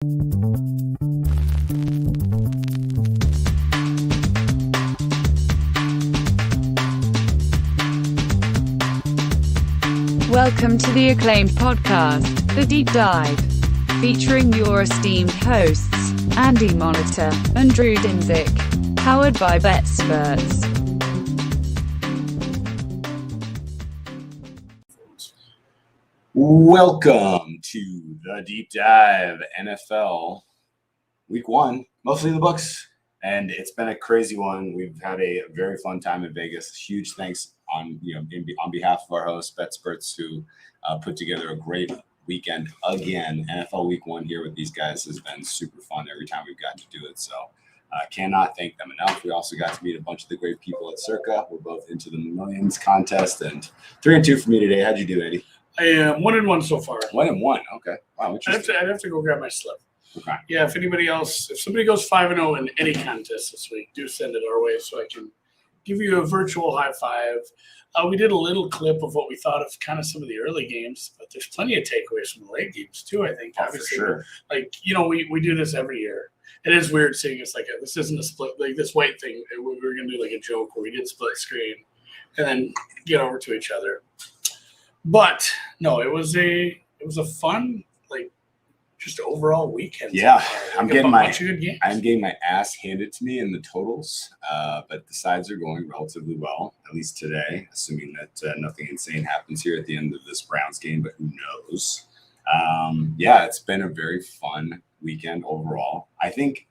Welcome to the acclaimed podcast, The Deep Dive, featuring your esteemed hosts, Andy Monitor and Drew Dinzik, powered by BetSperts. Welcome to The Deep Dive NFL Week 1, mostly the books, and it's been a crazy one. We've had a very fun time in Vegas. Huge thanks on behalf of our host BetSperts, who put together a great weekend again. NFL Week 1 here with these guys has been super fun every time we've got to do it. So cannot thank them enough. We also got to meet a bunch of the great people at Circa. We're both into the Millions contest, and 3-2 for me today. How'd you do, Eddie? I am 1-1 so far. 1-1. Okay. Wow. I'd have to go grab my slip. Okay. Yeah. If somebody goes 5-0 in any contest this week, do send it our way so I can give you a virtual high five. We did a little clip of what we thought of kind of some of the early games, but there's plenty of takeaways from the late games too. I think obviously, for sure. We do this every year. It is weird seeing it's like this isn't a split like this white thing. We were gonna do like a joke where we did split screen and then get over to each other. But no, it was a fun, just overall weekend. Yeah, I'm getting my ass handed to me in the totals, but the sides are going relatively well, at least today, assuming that nothing insane happens here at the end of this Browns game, but who knows? It's been a very fun weekend overall. I think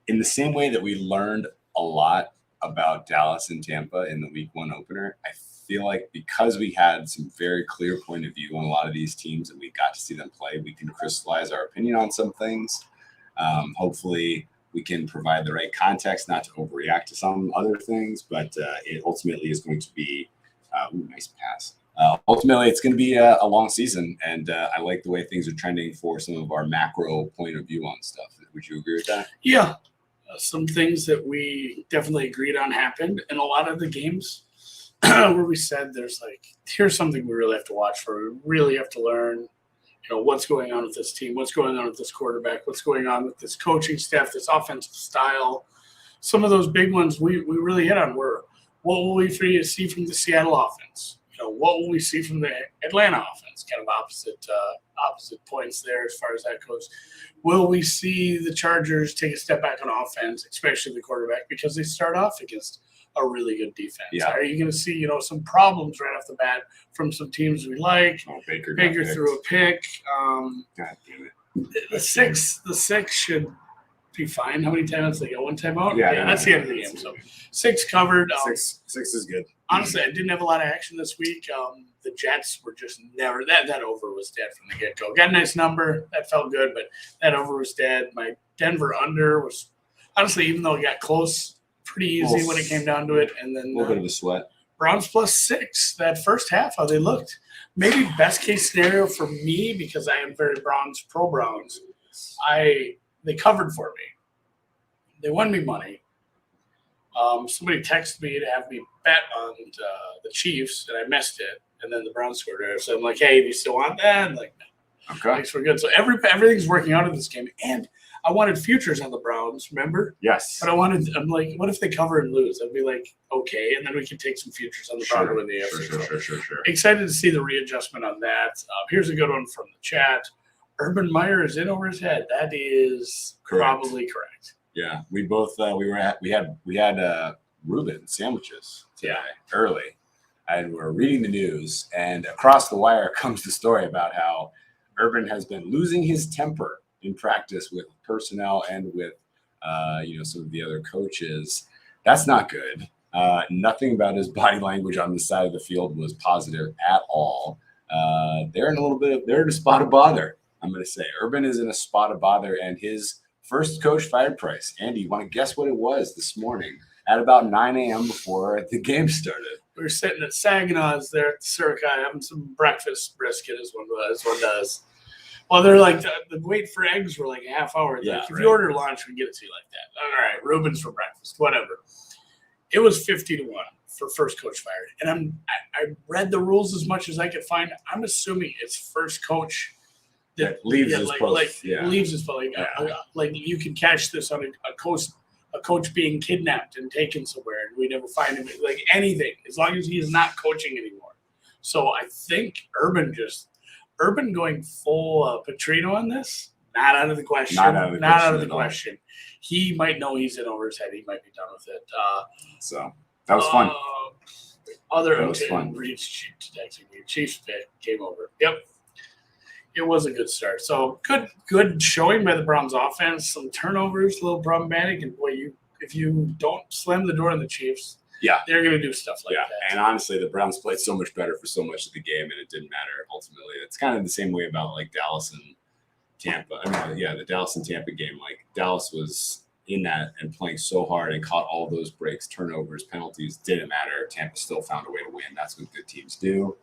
in the same way that we learned a lot about Dallas and Tampa in the Week 1 opener, I feel like because we had some very clear point of view on a lot of these teams and we got to see them play, we can crystallize our opinion on some things. Hopefully we can provide the right context, not to overreact to some other things, but it ultimately is going to be nice pass. Ultimately, it's going to be a long season, and I like the way things are trending for some of our macro point of view on stuff. Would you agree with that? Yeah. Some things that we definitely agreed on happened, and a lot of the games where we said here's something we really have to watch for. We really have to learn, what's going on with this team, what's going on with this quarterback, what's going on with this coaching staff, this offensive style. Some of those big ones we really hit on were, what will we see from the Seattle offense? What will we see from the Atlanta offense? Kind of opposite points there as far as that goes. Will we see the Chargers take a step back on offense, especially the quarterback, because they start off against a really good defense? Yeah. Are you going to see, some problems right off the bat from some teams we like? Oh, Baker threw a pick. God damn it. The six should be fine. How many timeouts they got? One timeout? Yeah, that's the end of the game. So 6 covered. Six is good. Honestly, I didn't have a lot of action this week. The Jets were just never – that over was dead from the get-go. Got a nice number. That felt good, but that over was dead. My Denver under was – honestly, even though it got close, pretty easy when it came down to it. And then a little bit of a sweat. Browns +6, that first half, how they looked. Maybe best-case scenario for me, because I am very pro-Browns, they covered for me. They won me money. Somebody texted me to have me bet on the Chiefs, and I missed it. And then the Browns scored it. So I'm like, hey, do you still want that? I'm like, no. Okay. Thanks, we're good. So everything's working out in this game. And I wanted futures on the Browns, remember? Yes. But I'm like, what if they cover and lose? I'd be like, okay. And then we can take some futures on the Browns to win the AFC. Sure. Excited to see the readjustment on that. Here's a good one from the chat. Urban Meyer is in over his head. That is probably correct. Yeah, we both we had Reuben sandwiches today early, and we're reading the news, and across the wire comes the story about how Urban has been losing his temper in practice with personnel and with some of the other coaches. That's not good. Nothing about his body language on the side of the field was positive at all. They're in a spot of bother. I'm going to say Urban is in a spot of bother, and his first coach fired price. Andy, you want to guess what it was this morning at about 9 a.m. before the game started? We were sitting at Saginaw's there at the Circa having some breakfast brisket as one does. Well, they're like, the wait for eggs were like a half hour. Yeah, if you order lunch, we get it to you like that. All right, Reuben's for breakfast, whatever. It was 50-1 for first coach fired. And I read the rules as much as I could find. I'm assuming it's first coach that leaves his post. Leaves his post. Like you can catch this on a coach being kidnapped and taken somewhere, and we never find him. Like anything, as long as he is not coaching anymore. So I think Urban going full Petrino on this, not out of the question. Not out of the question. He might know he's in over his head. He might be done with it. So that was fun. Chiefs pick game over. Yep. It was a good start. So good showing by the Browns offense. Some turnovers, a little problematic, and boy, if you don't slam the door on the Chiefs, they're going to do stuff like that. And honestly, the Browns played so much better for so much of the game, and it didn't matter ultimately. It's kind of the same way about like Dallas and Tampa. The Dallas and Tampa game. Like Dallas was in that and playing so hard and caught all those breaks, turnovers, penalties. Didn't matter. Tampa still found a way to win. That's what good teams do.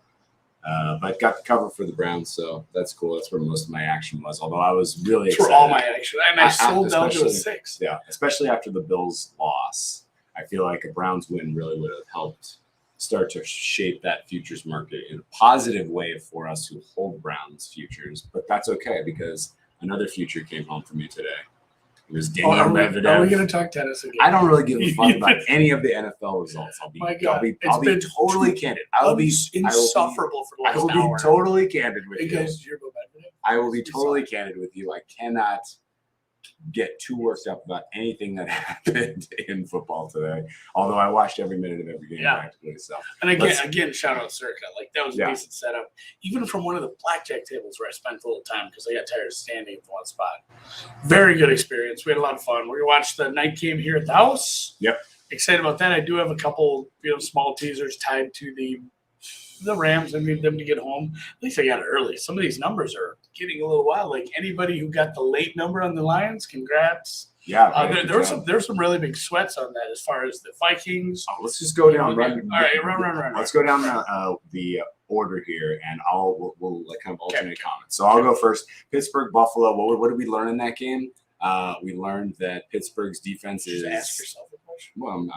But got the cover for the Browns, so that's cool. That's where most of my action was. Although I was really excited. For all my action, and I sold down to a 6. Yeah, especially after the Bills' loss, I feel like a Browns win really would have helped start to shape that futures market in a positive way for us who hold Browns futures. But that's okay because another future came home for me today. It was Daniel Medvedev. Are we going to talk tennis again? I don't really give a fuck about any of the NFL results. I'll be totally candid. I will be insufferable for the last hour. I will be totally candid with you. I will be totally sorry. candid with you. I cannot get too worked up about anything that happened in football today. Although I watched every minute of every game practically. So, and again, shout out Circa. Like that was a decent setup. Even from one of the blackjack tables where I spent a little time because I got tired of standing in one spot. Very good experience. We had a lot of fun. We're gonna watch the night game here at the house. Yep. Excited about that. I do have a couple, small teasers tied to the Rams. I need them to get home. At least I got it early. Some of these numbers are getting a little wild. Like anybody who got the late number on the Lions, congrats. Yeah, there's some really big sweats on that as far as the Vikings. Let's just go down. All right, run. Let's go down the order here, and we'll like kind of alternate comments. So I'll go first. Pittsburgh, Buffalo. What did we learn in that game? We learned that Pittsburgh's defense is. Just ask yourself a question. Well,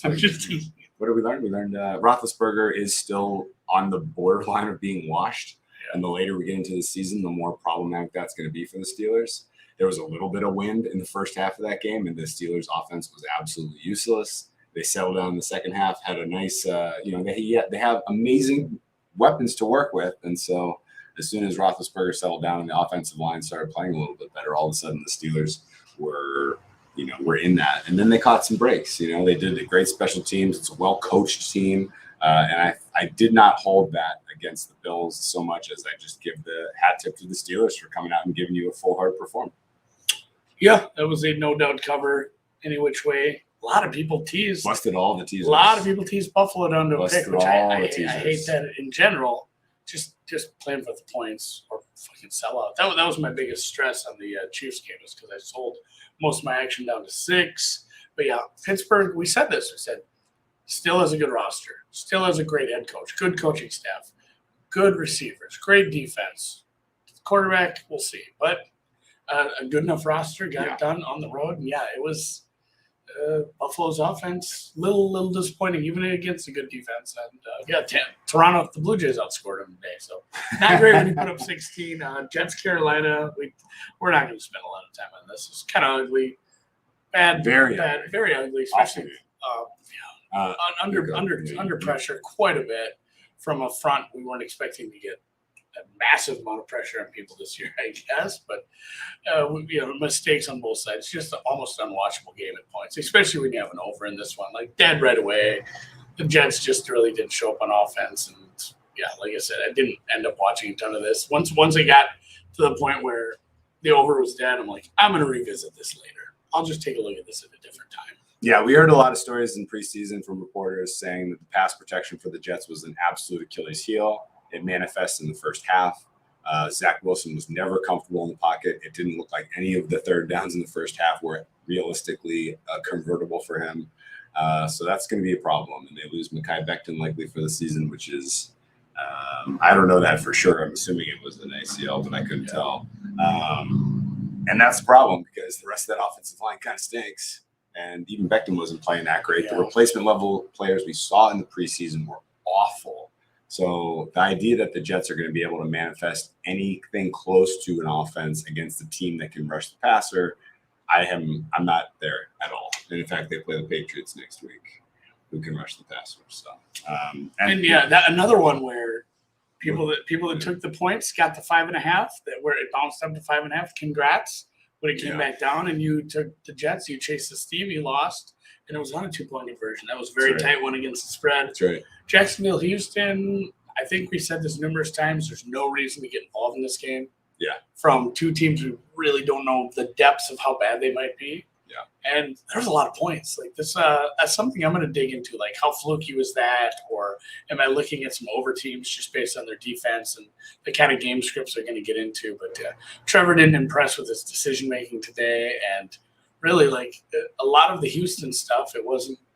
I'm just teasing. What did we learn? We learned Roethlisberger is still on the borderline of being washed. Yeah. And the later we get into the season, the more problematic that's going to be for the Steelers. There was a little bit of wind in the first half of that game, and the Steelers' offense was absolutely useless. They settled down in the second half, had a nice, they have amazing weapons to work with. And so as soon as Roethlisberger settled down and the offensive line started playing a little bit better, all of a sudden the Steelers were in that. And then they caught some breaks. They did great special teams. It's a well-coached team. And I did not hold that against the Bills so much as I just give the hat tip to the Steelers for coming out and giving you a full-heart performance. Yeah, that was a no-doubt cover any which way. A lot of people teased. Busted all the teasers. A lot of people teased Buffalo down to a pick, which I hate that in general. Just playing for the points or fucking sell out. That was my biggest stress on the Chiefs game is because I sold most of my action down to 6. But yeah, Pittsburgh, we said this. We said still has a good roster. Still has a great head coach. Good coaching staff. Good receivers. Great defense. Quarterback, we'll see. But a good enough roster, got it done on the road. And it was Buffalo's offense, little disappointing, even against a good defense. And Toronto, the Blue Jays outscored them today. So not great when you put up 16. Jets, Carolina, we're not going to spend a lot of time on this. It's kind of ugly. Very ugly, especially under pressure quite a bit from a front. We weren't expecting to get a massive amount of pressure on people this year, I guess, but mistakes on both sides. Just an almost unwatchable game at points, especially when you have an over in this one. Like dead right away, the Jets just really didn't show up on offense, and like I said, I didn't end up watching a ton of this. Once it got to the point where the over was dead, I'm like, I'm going to revisit this later. I'll just take a look at this at a different time. Yeah, we heard a lot of stories in preseason from reporters saying that the pass protection for the Jets was an absolute Achilles heel. It manifests in the first half. Zach Wilson was never comfortable in the pocket. It didn't look like any of the third downs in the first half were realistically convertible for him. So that's going to be a problem. And they lose Mekhi Becton likely for the season, which is I don't know that for sure. I'm assuming it was an ACL, but I couldn't tell. And that's the problem because the rest of that offensive line kind of stinks. And even Becton wasn't playing that great. Yeah. The replacement level players we saw in the preseason were awful. So the idea that the Jets are going to be able to manifest anything close to an offense against a team that can rush the passer, I'm not there at all. And in fact, they play the Patriots next week, who can rush the passer. So another one where people that took the points got the 5.5, that where it bounced up to 5.5. Congrats. When it came back down and you took the Jets, you chased the steam, you lost, and it was on a 2-point conversion. That was a very tight one against the spread. That's right. Jacksonville, Houston, I think we said this numerous times, there's no reason to get involved in this game. Yeah. From two teams who really don't know the depths of how bad they might be. Yeah. And there's a lot of points. Like this, that's something I'm going to dig into. Like how fluky was that? Or am I looking at some over teams just based on their defense and the kind of game scripts they're going to get into? But Trevor didn't impress with his decision making today. And really, like a lot of the Houston stuff,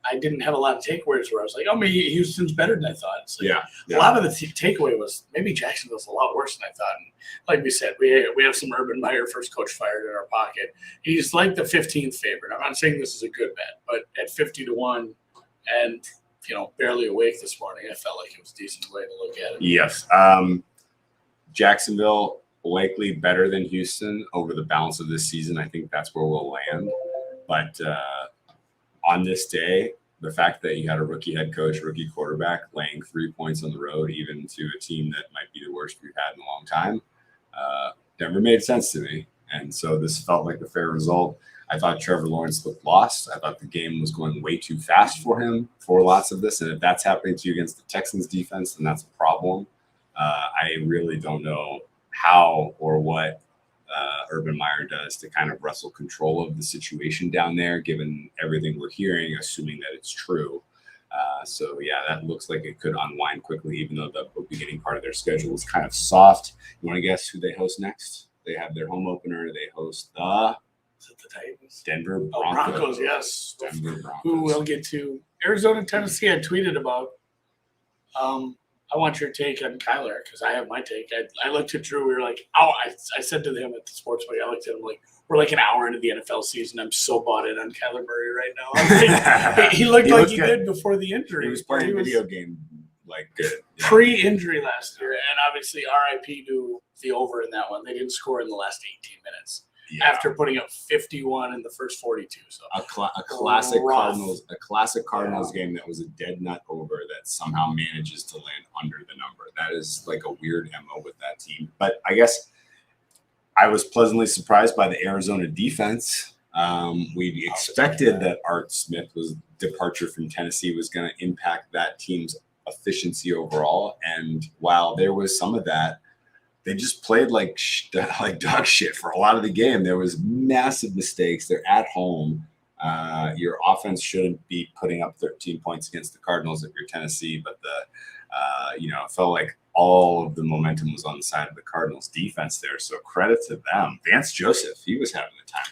I didn't have a lot of takeaways where I was like, oh, maybe Houston's better than I thought. It's like, a lot of the takeaway was maybe Jacksonville's a lot worse than I thought. And like we said, we have some Urban Meyer first coach fired in our pocket. He's like the 15th favorite. I'm not saying this is a good bet, but at 50-1 and, barely awake this morning, I felt like it was a decent way to look at it. Yes. Jacksonville likely better than Houston over the balance of this season. I think that's where we'll land. But on this day, the fact that you had a rookie head coach, rookie quarterback laying 3 points on the road, even to a team that might be the worst we've had in a long time, never made sense to me. And so this felt like a fair result. I thought Trevor Lawrence looked lost. I thought the game was going way too fast for him for lots of this. And if that's happening to you against the Texans defense, then that's a problem. I really don't know how or what Urban Meyer does to kind of wrestle control of the situation down there, given everything we're hearing, assuming that it's true. That looks like it could unwind quickly, even though the beginning part of their schedule is kind of soft. You want to guess who they host next? They have their home opener. They host the Titans? Denver Broncos. Broncos, yes. Denver Broncos. Who we'll get to. Arizona, Tennessee, I tweeted about. I want your take on Kyler because I have my take. I looked at Drew. We were like, I said to him at the sports book, I looked at him like, we're like an hour into the NFL season. I'm so bought in on Kyler Murray right now. Like, he looked like he did before the injury. He was playing video game like good. Pre-injury last year. And obviously RIP to the over in that one. They didn't score in the last 18 minutes. After putting up 51 in the first 42. So a classic Cardinals game that was a dead nut over that somehow manages to land under the number. That is like a weird MO with that team. But I guess I was pleasantly surprised by the Arizona defense. We expected that Art Smith's departure from Tennessee was going to impact that team's efficiency overall. And while there was some of that, they just played like dog shit for a lot of the game. There was massive mistakes. They're at home. Your offense shouldn't be putting up 13 points against the Cardinals if you're Tennessee, but it felt like all of the momentum was on the side of the Cardinals defense there. So credit to them. Vance Joseph, he was having the time.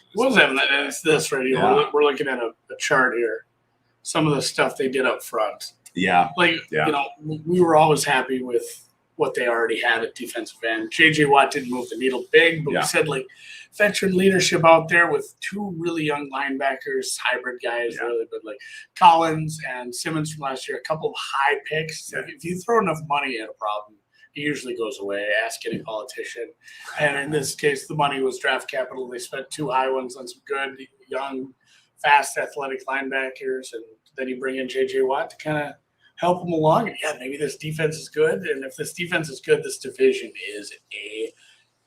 It's this right here. Yeah. We're looking at a chart here. Some of the stuff they did up front. Yeah. We were always happy with what they already had at defensive end. J.J. Watt didn't move the needle big, but we said veteran leadership out there with two really young linebackers, hybrid guys really, but Collins and Simmons from last year, a couple of high picks. Yeah. If you throw enough money at a problem, it usually goes away. Ask any politician. And in this case, the money was draft capital. They spent two high ones on some good, young, fast, athletic linebackers, and then you bring in J.J. Watt to kind of help them along. Yeah, maybe this defense is good. And if this defense is good, this division is a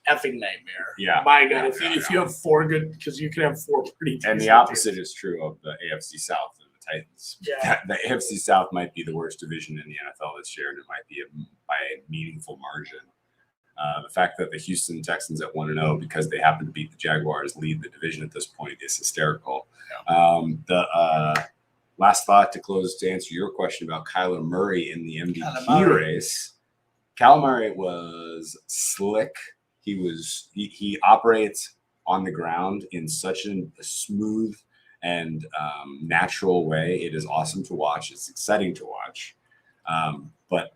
effing nightmare. Yeah. My God, if you have four good, because you can have four pretty decent. And the opposite is true of the AFC South and the Titans. Yeah. The AFC South might be the worst division in the NFL this year, and it might be by a meaningful margin. The fact that the Houston Texans at 1-0, because they happen to beat the Jaguars, lead the division at this point is hysterical. Yeah. Last thought to answer your question about Kyler Murray in the MVP race. Kyler Murray was slick. He operates on the ground in such a smooth and natural way. It is awesome to watch. It's exciting to watch. But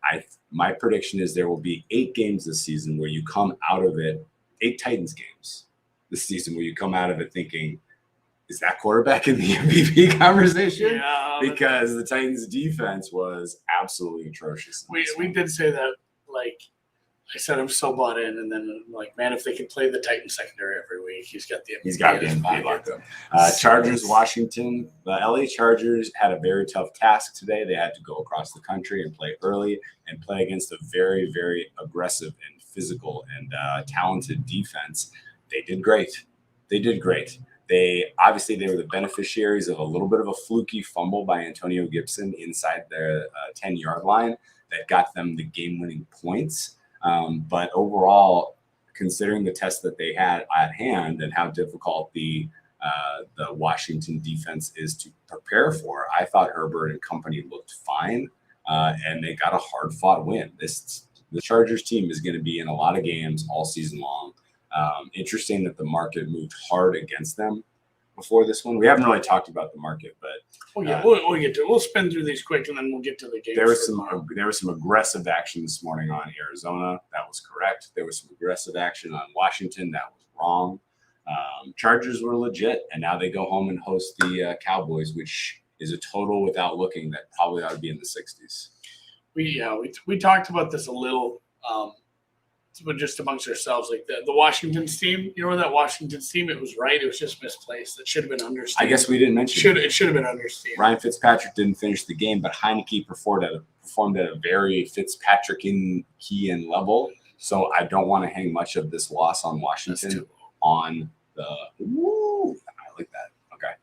my prediction is there will be 8 games this season where you come out of it, 8 Titans games this season where you come out of it thinking, is that quarterback in the MVP conversation? Yeah, because the Titans' defense was absolutely atrocious. We did say that, like, I said I'm so bought in, and then I'm like, man, if they could play the Titans secondary every week, he's got the MVP locked up. Chargers, Washington. The LA Chargers had a very tough task today. They had to go across the country and play early and play against a very, very aggressive and physical and talented defense. They did great. They were the beneficiaries of a little bit of a fluky fumble by Antonio Gibson inside their 10-yard line that got them the game-winning points. But overall, considering the test that they had at hand and how difficult the Washington defense is to prepare for, I thought Herbert and company looked fine, and they got a hard-fought win. The Chargers team is going to be in a lot of games all season long. Interesting that the market moved hard against them before this one. We haven't really talked about the market, but we'll get to it. We'll spin through these quick, and then we'll get to the game. There was some aggressive action this morning on Arizona. That was correct. There was some aggressive action on Washington. That was wrong. Chargers were legit, and now they go home and host the Cowboys, which is a total without looking that probably ought to be in the 60s. We talked about this a little, but just amongst ourselves, like the Washington's team. You know, that Washington's team, it was right. It was just misplaced. It should have been understated. I guess we didn't mention it. Should have been understated. Ryan Fitzpatrick didn't finish the game, but Heineke performed at a very Fitzpatrick-Kean level. So I don't want to hang much of this loss on Washington on the. Woo, I like that. Okay.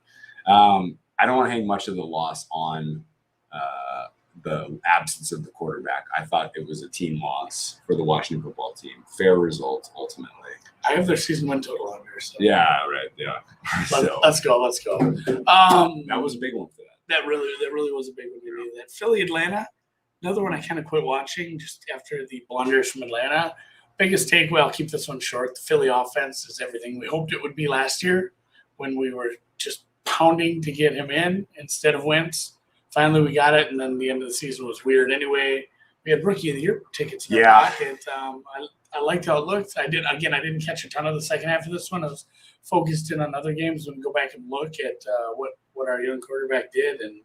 I don't want to hang much of the loss on the absence of the quarterback. I thought it was a team loss for the Washington football team. Fair result, ultimately. I have their season win total under. So. Yeah, right. Yeah. Let's go. That was a big one for that. That really was a big one. That Philly Atlanta, another one I kind of quit watching just after the blunders from Atlanta. Biggest takeaway, I'll keep this one short. The Philly offense is everything we hoped it would be last year when we were just pounding to get him in instead of Wentz. Finally, we got it, and then the end of the season was weird anyway. We had Rookie of the Year tickets in our pocket. I liked how it looked. I didn't catch a ton of the second half of this one. I was focused in on other games. When we go back and look at what our young quarterback did, and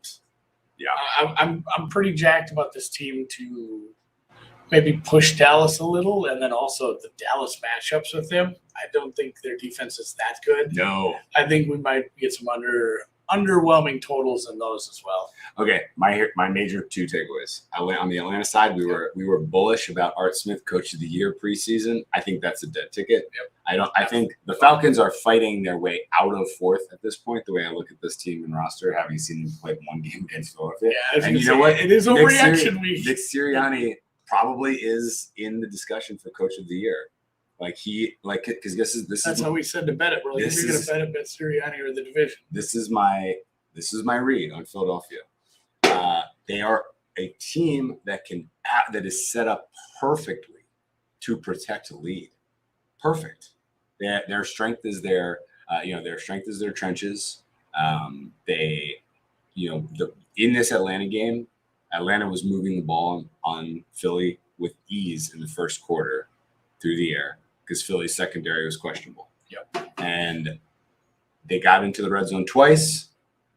I'm pretty jacked about this team to maybe push Dallas a little, and then also the Dallas matchups with them. I don't think their defense is that good. No. I think we might get some underwhelming totals in those as well. Okay, my major two takeaways. I went on the Atlanta side. We were bullish about Art Smith Coach of the Year preseason. I think that's a dead ticket. Yep. I think the Falcons are fighting their way out of fourth at this point. The way I look at this team and roster, having seen them play one game against Philadelphia. Yeah, and you know what? It is overreaction week. Nick Sirianni probably is in the discussion for Coach of the Year. Because that's how we said to bet it. We're like, if you're going to bet Sirianni or the division. This is my read on Philadelphia. They are a team that is set up perfectly to protect a lead. Perfect. Their strength is their trenches. In this Atlanta game, Atlanta was moving the ball on Philly with ease in the first quarter through the air because Philly's secondary was questionable. Yep. And they got into the red zone twice.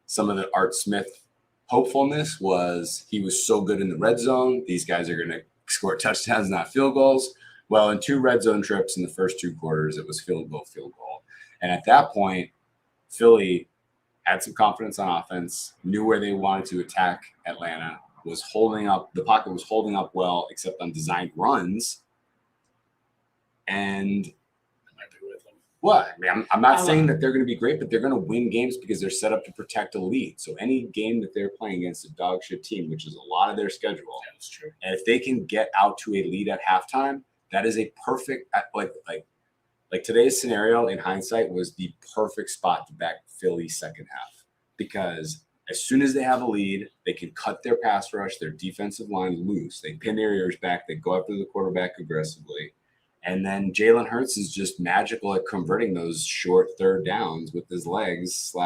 Some of the Art Smith hopefulness was he was so good in the red zone. These guys are going to score touchdowns, not field goals. Well, in two red zone trips in the first two quarters, it was field goal. And at that point, Philly had some confidence on offense, knew where they wanted to attack Atlanta, was holding up. The pocket was holding up well, except on designed runs. And what? I mean, I'm not saying that they're going to be great, but they're going to win games because they're set up to protect a lead. So any game that they're playing against a dog shit team, which is a lot of their schedule, that's true. And if they can get out to a lead at halftime, that is a perfect like today's scenario in hindsight was the perfect spot to back Philly's second half because as soon as they have a lead, they can cut their pass rush, their defensive line loose. They pin their ears back. They go after the quarterback aggressively. And then Jalen Hurts is just magical at converting those short third downs with his legs /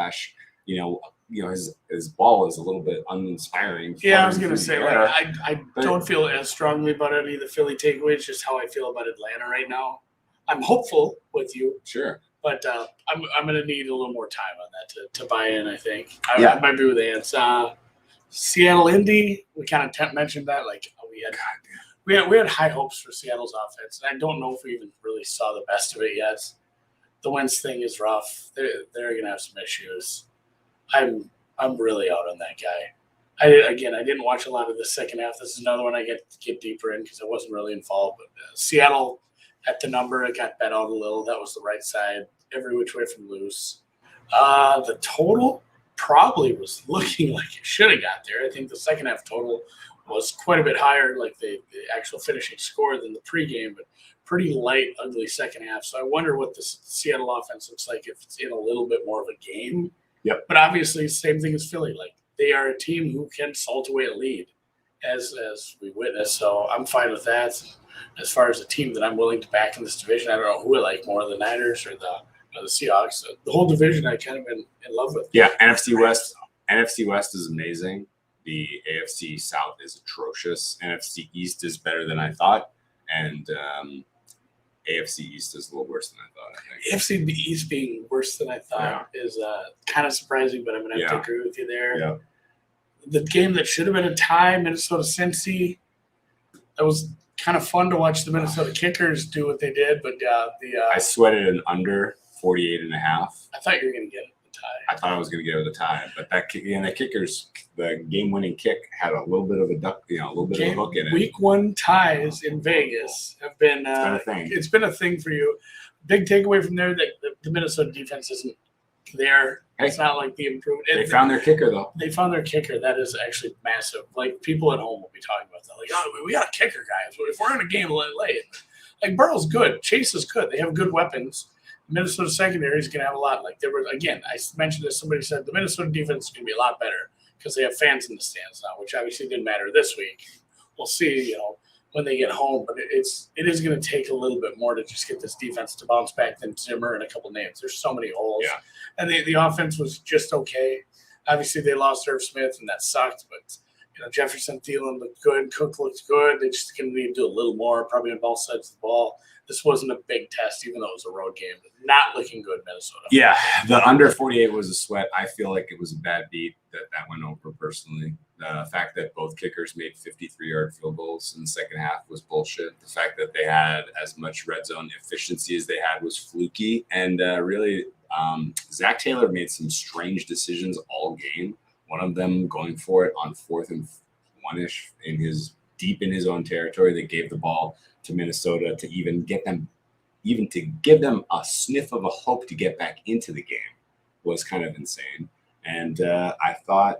his ball is a little bit uninspiring. Yeah, I was going to say, I don't feel as strongly about any of the Philly takeaways, just how I feel about Atlanta right now. I'm hopeful with you. Sure. But I'm going to need a little more time on that to buy in, I think. I might be with Ants. Seattle Indy, we kind of mentioned that. Like we had high hopes for Seattle's offense. And I don't know if we even really saw the best of it yet. The Wentz thing is rough. They're going to have some issues. I'm really out on that guy. I didn't watch a lot of the second half. This is another one I get deeper in because I wasn't really involved. But Seattle at the number, it got bet out a little. That was the right side, every which way from loose. The total probably was looking like it should have got there. I think the second half total was quite a bit higher, like the actual finishing score than the pregame, but pretty light, ugly second half. So I wonder what the Seattle offense looks like if it's in a little bit more of a game. Yep. But obviously, same thing as Philly. Like they are a team who can salt away a lead, as we witnessed. So I'm fine with that. As far as a team that I'm willing to back in this division, I don't know who I like more, the Niners or the Seahawks. The whole division I kind of been in love with. Yeah, NFC West is amazing. The AFC South is atrocious. NFC East is better than I thought, and AFC East is a little worse than I thought, I think. AFC East being worse than I thought is kind of surprising, but I'm going to have to agree with you there. Yeah. The game that should have been a tie, Minnesota-Cincy, that was kind of fun to watch the Minnesota Kickers do what they did, but I sweated an under 48.5. I thought you were going to get the tie. I thought I was going to get it with a tie, but the game-winning kick had a little bit of a duck, a little bit of a hook in it. Week 1 ties in Vegas have been it's been a thing for you. Big takeaway from there that the Minnesota defense isn't there. Hey, it's not like the improvement. They found their kicker, though. They found their kicker. That is actually massive. Like, people at home will be talking about that. Like, oh, we got a kicker, guys. If we're in a game, lay it. Like, Burrow's good. Chase is good. They have good weapons. Minnesota secondary is going to have a lot. Like, again, I mentioned this. Somebody said the Minnesota defense is going to be a lot better because they have fans in the stands now, which obviously didn't matter this week. We'll see, when they get home. But it is going to take a little bit more to just get this defense to bounce back than Zimmer and a couple names. There's so many holes. Yeah. And the offense was just okay. Obviously, they lost Irv Smith, and that sucked. But, Jefferson, Thielen looked good. Cook looked good. They just going to need to do a little more, probably on both sides of the ball. This wasn't a big test, even though it was a road game. Not looking good, Minnesota. Yeah, the under 48 was a sweat. I feel like it was a bad beat that went over personally. The fact that both kickers made 53-yard field goals in the second half was bullshit. The fact that they had as much red zone efficiency as they had was fluky. And really, Zach Taylor made some strange decisions all game. One of them going for it on 4th and 1-ish deep in his own territory. They gave the ball to Minnesota to even to give them a sniff of a hope to get back into the game was kind of insane. And I thought,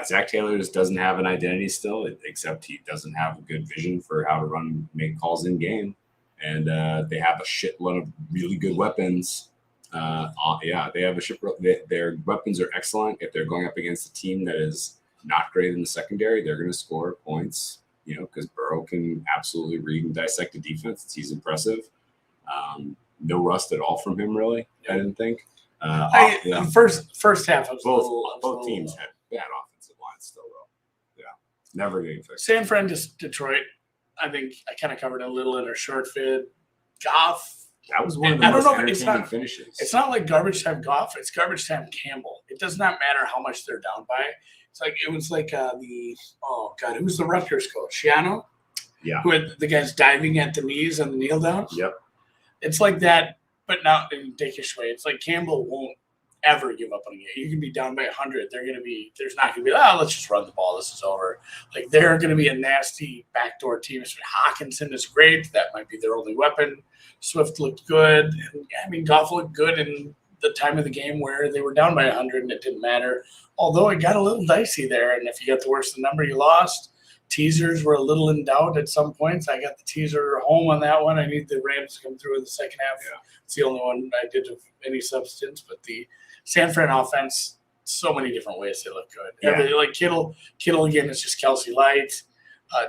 Zach Taylor just doesn't have an identity still, except he doesn't have a good vision for how to make calls in game. And they have a shitload of really good weapons. They have a shitload. Their weapons are excellent. If they're going up against a team that is not great in the secondary, they're going to score points. Because Burrow can absolutely read and dissect a defense. He's impressive. No rust at all from him, really. I didn't think. First half, both teams had bad offensive lines still, though. Yeah, never getting fixed. San Fran, Detroit. I think I kind of covered a little in our short vid. Goff. That was one of the most entertaining finishes. It's not like garbage time Goff. It's garbage time Campbell. It does not matter how much they're down by. It was like who's the Rutgers coach? Shiano? Yeah. Who had the guys diving at the knees and the kneel down? Yep. It's like that, but not in a dickish way. It's like Campbell won't ever give up on a game. You can be down by 100. There's not going to be, let's just run the ball. This is over. Like, they're going to be a nasty backdoor team. Hawkinson is great. That might be their only weapon. Swift looked good. Goff looked good in the time of the game where they were down by 100 and it didn't matter. Although it got a little dicey there, and if you got the worst of the number, you lost. Teasers were a little in doubt at some points. I got the teaser home on that one. I need the Rams to come through in the second half. Yeah. It's the only one I did of any substance. But the San Fran offense, so many different ways they look good. Yeah. Like Kittle again, it's just Kelsey light.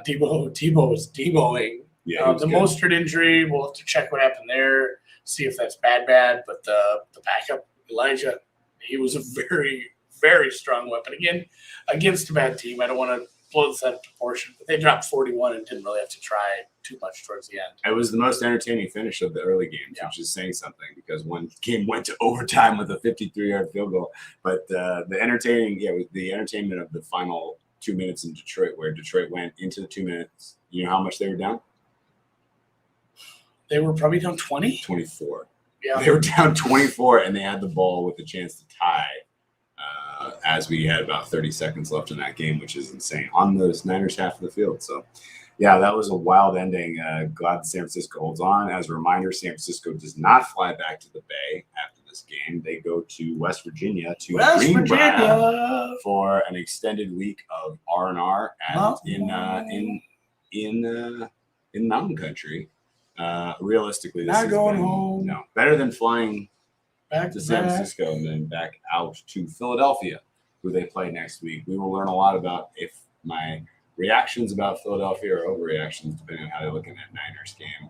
Debo is Deboing. Yeah, the Mostert injury, we'll have to check what happened there, see if that's bad. But the backup, Elijah, he was a very, very strong weapon. Again, against a bad team. I don't want to blow this out of proportion, but they dropped 41 and didn't really have to try too much towards the end. It was the most entertaining finish of the early games, which is saying something because one game went to overtime with a 53-yard field goal. But the entertainment of the final 2 minutes in Detroit, where Detroit went into the 2 minutes. You know how much they were down? They were probably down 20? 24. Yeah. They were down 24, and they had the ball with a chance to tie as we had about 30 seconds left in that game, which is insane, on the Niners half of the field. So, yeah, that was a wild ending. Glad San Francisco holds on. As a reminder, San Francisco does not fly back to the Bay after this game. They go to West Virginia Greenbrier for an extended week of R&R in Mountain Country. Realistically, this not going home. No, better than flying back to San Francisco and then back out to Philadelphia, who they play next week. We will learn a lot about if my reactions about Philadelphia are overreactions, depending on how they look in that Niners game.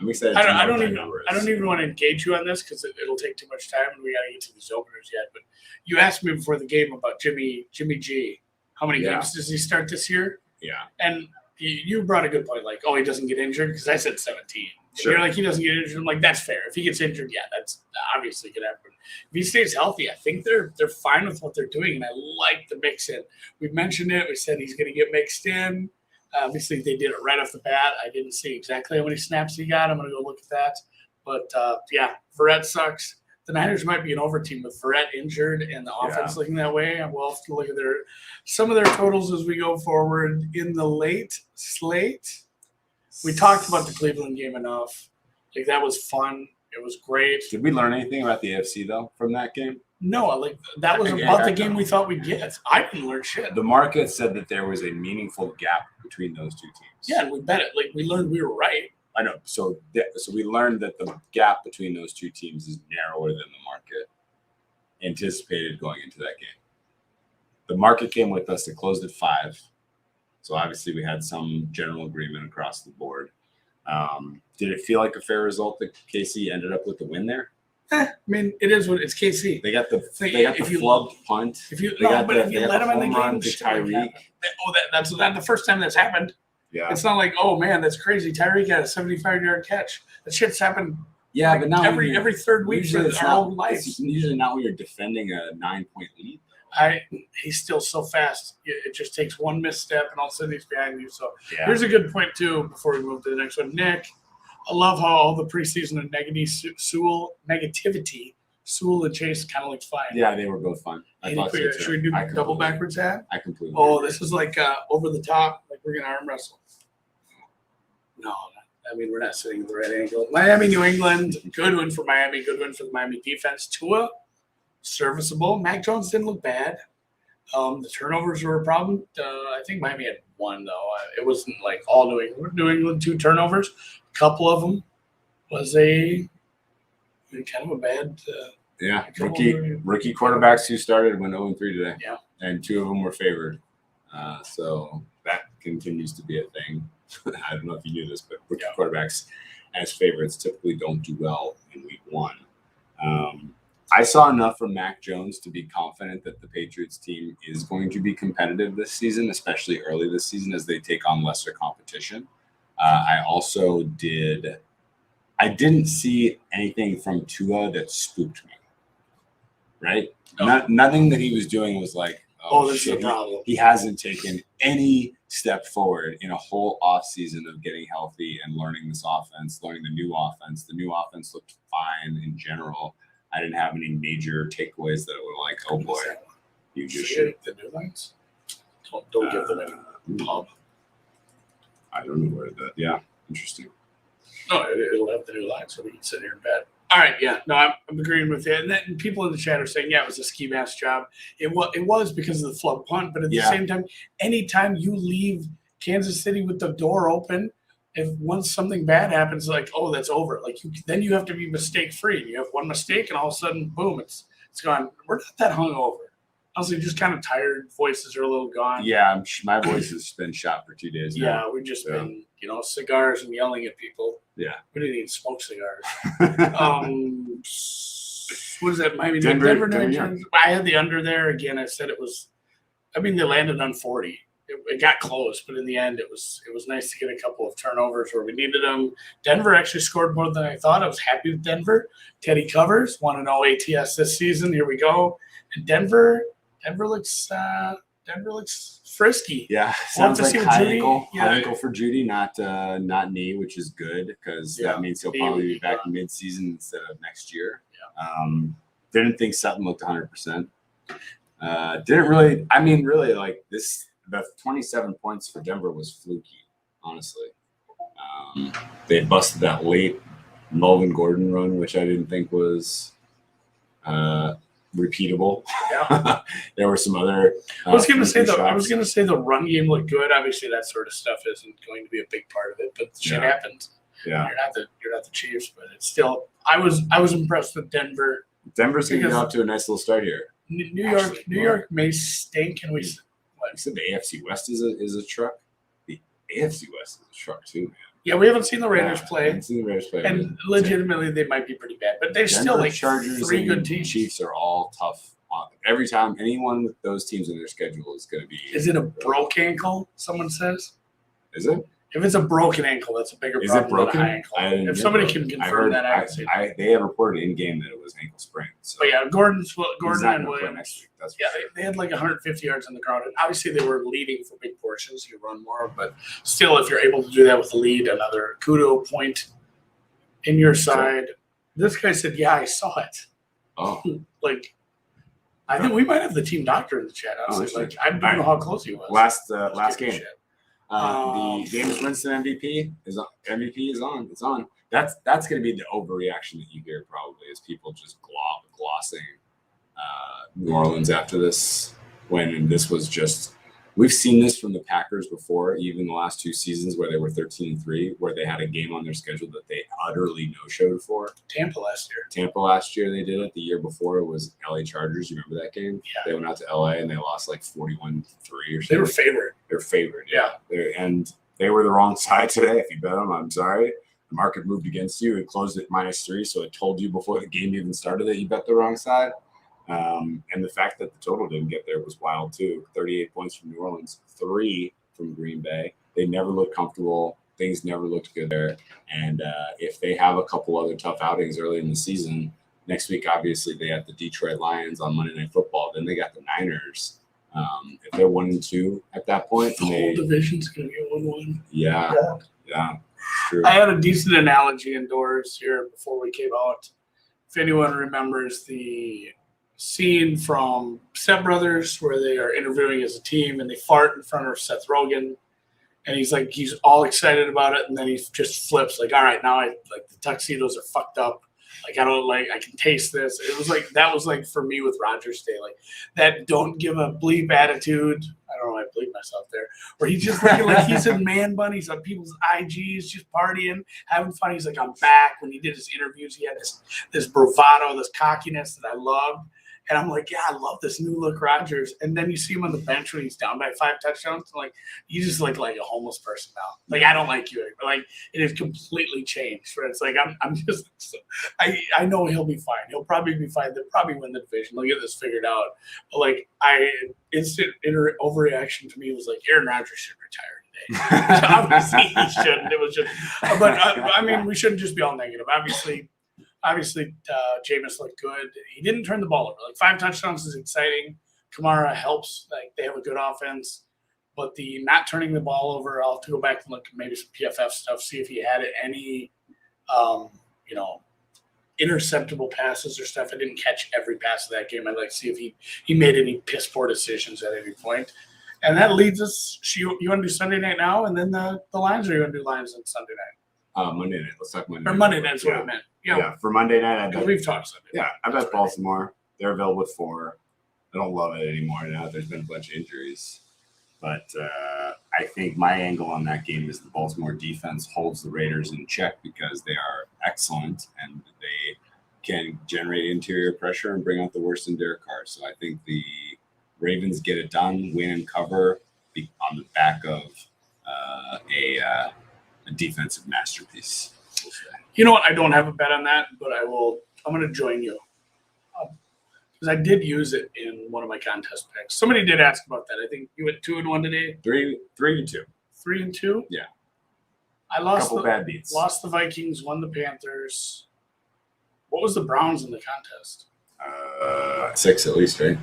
I'm excited. I don't even want to engage you on this because it'll take too much time, and we got to get to these openers yet. But you asked me before the game about Jimmy G. How many games does he start this year? Yeah, and you brought a good point, like, oh, he doesn't get injured, because I said 17. Sure. You're like, he doesn't get injured. I'm like, that's fair. If he gets injured, yeah, that's obviously going to happen. If he stays healthy, I think they're fine with what they're doing, and I like the mix in. We mentioned it. We said he's going to get mixed in. Obviously, they did it right off the bat. I didn't see exactly how many snaps he got. I'm going to go look at that. But, yeah, Verrett sucks. The Niners might be an over team with Verrett injured and the offense looking that way. We'll have to look at some of their totals as we go forward in the late slate. We talked about the Cleveland game enough. Like, that was fun. It was great. Did we learn anything about the AFC, though, from that game? No, like, that was about the game we thought we'd get. I didn't learn shit. The market said that there was a meaningful gap between those two teams. Yeah, and we bet it. Like, we learned we were right. I know. So we learned that the gap between those two teams is narrower than the market anticipated going into that game. The market came with us. It closed at 5. So obviously we had some general agreement across the board. Did it feel like a fair result that KC ended up with the win there? I mean, it is what it's KC. They got the flubbed punt. If you let them in the game, Tyreek. That's not the first time that's happened. Yeah. It's not like, oh man, that's crazy. Tyreek had a 75-yard catch. That shit's happened. Yeah, but now every third week for our whole life. It's usually not when you're defending a 9-point lead. He's still so fast. It just takes one misstep, and all of a sudden he's behind you. So here's a good point too. Before we move to the next one, Nick, I love how all the preseason and negativity. Sewell and Chase kind of looked fine. Yeah, they were both fun. I thought so too. Should we do double backwards hat? I completely. Oh, this is like over the top. Like we're gonna arm wrestle. No, I mean we're not sitting at the right angle. Miami, New England. Good win for Miami. Good win for the Miami defense. Tua, serviceable. Mac Jones didn't look bad. The turnovers were a problem. I think Miami had 1 though. It wasn't like all New England. New England 2 turnovers. A couple of them was kind of a bad. Rookie quarterbacks who started went 0-3 today. Yeah, and 2 of them were favored. So that continues to be a thing. I don't know if you knew this, but rookie quarterbacks as favorites typically don't do well in week 1. I saw enough from Mac Jones to be confident that the Patriots team is going to be competitive this season, especially early this season as they take on lesser competition. I didn't see anything from Tua that spooked me, right? No. Nothing that he was doing was like, this is a problem. He hasn't taken any step forward in a whole offseason of getting healthy and learning this offense, learning the new offense. The new offense looked fine in general. I didn't have any major takeaways that were like, oh boy, you just should. The new lines? Don't give them any pub. I don't know where that. Yeah, interesting. No, it'll have the new line, so we can sit here in bed. All right, yeah. No, I'm agreeing with you. And people in the chat are saying, yeah, it was a ski mask job. It was because of the flub punt, but at the same time, anytime you leave Kansas City with the door open, once something bad happens, like, oh, that's over. Like then you have to be mistake free. You have one mistake, and all of a sudden, boom, it's gone. We're not that hungover. Honestly, just kind of tired. Voices are a little gone. Yeah, my voice has been shot for 2 days now. Yeah, we've just been, cigars and yelling at people. Yeah. We didn't even smoke cigars. What is that? Miami, Denver. I had the under there. Again, I said it was – they landed on 40. it got close, but in the end, it was nice to get a couple of turnovers where we needed them. Denver actually scored more than I thought. I was happy with Denver. Teddy covers, 1-0 ATS this season. Here we go. And Denver looks frisky. Yeah, sounds like high ankle for Judy, not knee, which is good because that means he'll probably be back mid-season instead of next year. Yeah. Didn't think Sutton looked 100%. Didn't really. I mean, really, like this. The 27 points for Denver was fluky, honestly. They busted that late Melvin Gordon run, which I didn't think was repeatable. Yeah. There were some other. I was going to say the run game looked good. Obviously, that sort of stuff isn't going to be a big part of it, but shit happens. Yeah, you're not the Chiefs, but it's still. I was impressed with Denver. Denver's going to get off to a nice little start here. New York may stink, and we. You said the AFC West is a truck. The AFC West is a truck too, man. Yeah, we haven't seen the Raiders play. And legitimately, they might be pretty bad, but they're still like Chargers 3 good teams. Chiefs are all tough. Every time anyone with those teams in their schedule is going to be. Is it a broke ankle? Someone says. Is it? If it's a broken ankle, that's a bigger problem than a high ankle. If somebody can confirm that, they have reported in game that it was ankle sprain. So. But yeah, Gordon and Williams. Next week, they had like 150 yards on the ground, and obviously they were leading for big portions. You run more, but still, if you're able to do that with a lead, another kudo point in your side. This guy said, "Yeah, I saw it." Oh, I think we might have the team doctor in the chat. Honestly, I don't know how close he was. Last game. The Jameis Winston MVP is on. It's on. That's going to be the overreaction that you hear probably is people just glossing New Orleans after this when this was just. We've seen this from the Packers before, even the last 2 seasons where they were 13-3, where they had a game on their schedule that they utterly no-showed for. Tampa last year they did it. The year before it was LA Chargers. You remember that game? Yeah. They went out to LA and they lost like 41-3 or something. They were favored. They're favored, yeah. And they were the wrong side today. If you bet them, I'm sorry. The market moved against you. It closed at -3, so it told you before the game even started that you bet the wrong side. And the fact that the total didn't get there was wild too. 38 points from New Orleans, 3 from Green Bay. They never looked comfortable. Things never looked good there. And if they have a couple other tough outings early in the season, next week, obviously, they have the Detroit Lions on Monday Night Football. Then they got the Niners. If they're 1-2 at that point, the whole division's going to be 1-1. Yeah. Sure. I had a decent analogy indoors here before we came out. If anyone remembers the scene from Step Brothers where they are interviewing as a team and they fart in front of Seth Rogen, and he's all excited about it, and then he just flips all right, now the tuxedos are fucked up. I can taste this. That was for me with Rodgers Day, that don't give a bleep attitude. I don't know why I bleep myself there. Where he's just looking like he's in man bun. He's on people's IGs, just partying, having fun. He's like, I'm back. When he did his interviews, he had this bravado, this cockiness that I loved. And I'm like, yeah, I love this new look Rodgers. And then you see him on the bench when he's down by 5 touchdowns. You just look like a homeless person now. I don't like you. It has completely changed. Where it's I'm just, I know he'll be fine. He'll probably be fine. They'll probably win the division. They'll get this figured out. But instant overreaction to me was Aaron Rodgers should retire today. So obviously he shouldn't. It was just, but we shouldn't just be all negative. Obviously, Jameis looked good. He didn't turn the ball over. 5 touchdowns is exciting. Kamara helps. They have a good offense. But the not turning the ball over, I'll have to go back and look at maybe some PFF stuff, see if he had any, interceptable passes or stuff. I didn't catch every pass of that game. I'd like to see if he made any piss poor decisions at any point. And that leads us. You want to do Sunday night now, and then the Lions, or you want to do Lions on Sunday night? Monday night. Let's talk Monday night. Or Monday night is what I meant. Yeah, for Monday night, we've talked Sunday. Yeah, I bet Baltimore. They're available at 4. I don't love it anymore now. There's been a bunch of injuries. But I think my angle on that game is the Baltimore defense holds the Raiders in check because they are excellent and they can generate interior pressure and bring out the worst in Derek Carr. So I think the Ravens get it done, win and cover on the back of a defensive masterpiece. You know what? I don't have a bet on that, but I'm going to join you. because I did use it in one of my contest picks. Somebody did ask about that. I think you went 2-1 today. 3-2. 3-2. Yeah. I lost couple bad beats. Lost the Vikings, won the Panthers. What was the Browns in the contest? 6 at least, right?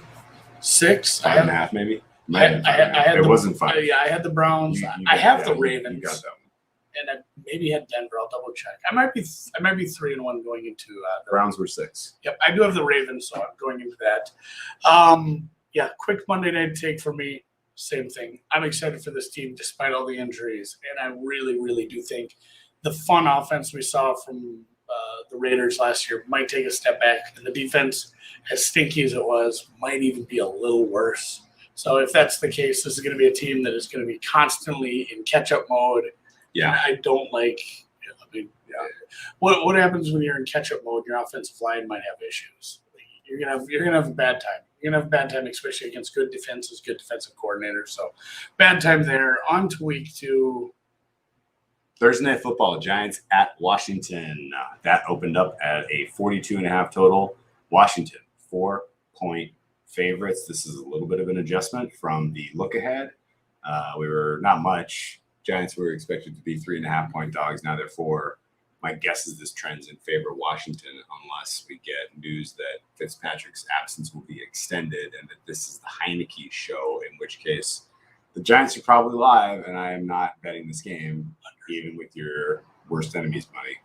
6. 5.5 maybe. It wasn't 5. Yeah, I had the Browns. I have the Ravens. You got that one. And I maybe had Denver. I'll double check. I might be 3-1 going into the Browns were 6. Yep, I do have the Ravens, so I'm going into that. Yeah, quick Monday night take for me. Same thing. I'm excited for this team despite all the injuries, and I really, really do think the fun offense we saw from the Raiders last year might take a step back, and the defense, as stinky as it was, might even be a little worse. So if that's the case, this is going to be a team that is going to be constantly in catch-up mode. Yeah, and I don't like. I mean, what happens when you're in catch-up mode? Your offensive line might have issues. You're gonna have a bad time. You're gonna have a bad time, especially against good defenses, good defensive coordinators. So, bad time there. On to week 2. Thursday Night Football, Giants at Washington. That opened up at a 42.5 total. Washington, 4-point favorites. This is a little bit of an adjustment from the look ahead. We were not much. Giants were expected to be 3.5-point dogs. Now they're 4. My guess is this trend's in favor of Washington unless we get news that Fitzpatrick's absence will be extended and that this is the Heineke show, in which case the Giants are probably live, and I am not betting this game, even with your worst enemy's money.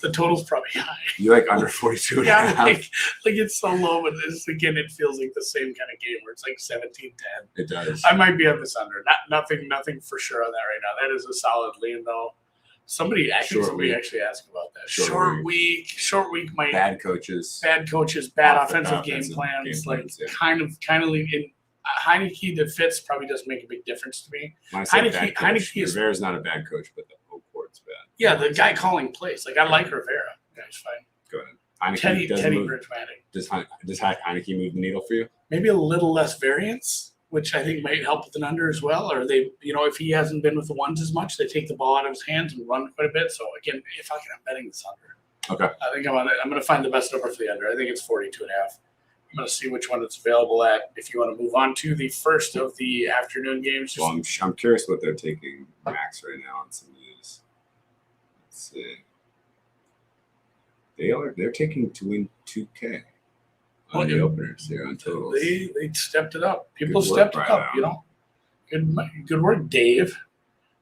The total's probably high. You like under 42 yeah, like it's so low, but again, it feels like the ssame kind of game where it's like 17-10. It does. I might be on this under. Nothing for sure on that right now. That is a solid lean, though. Somebody actually asked about that. Short week might bad coaches, bad offensive game plans, kind of lean in. Heineke that fits probably doesn't make a big difference to me. Heineke is Rivera's not a bad coach, but the whole court's bad. Yeah, the guy calling plays. Like I like Rivera. Guy's fine. Go ahead. Teddy Bridgewater. Does Heineke move the needle for you? Maybe a little less variance, which I think might help with an under as well. Or they, if he hasn't been with the ones as much, they take the ball out of his hands and run quite a bit. So again, I'm betting this under. Okay. I think I'm going to find the best number for the under. I think it's 42.5. I'm going to see which one it's available at. If you want to move on to the first of the afternoon games. Well, I'm curious what they're taking max right now on some of these. Let's see. They're taking to win 2K on the openers here on totals. They stepped it up. People stepped it up. Good work, Dave.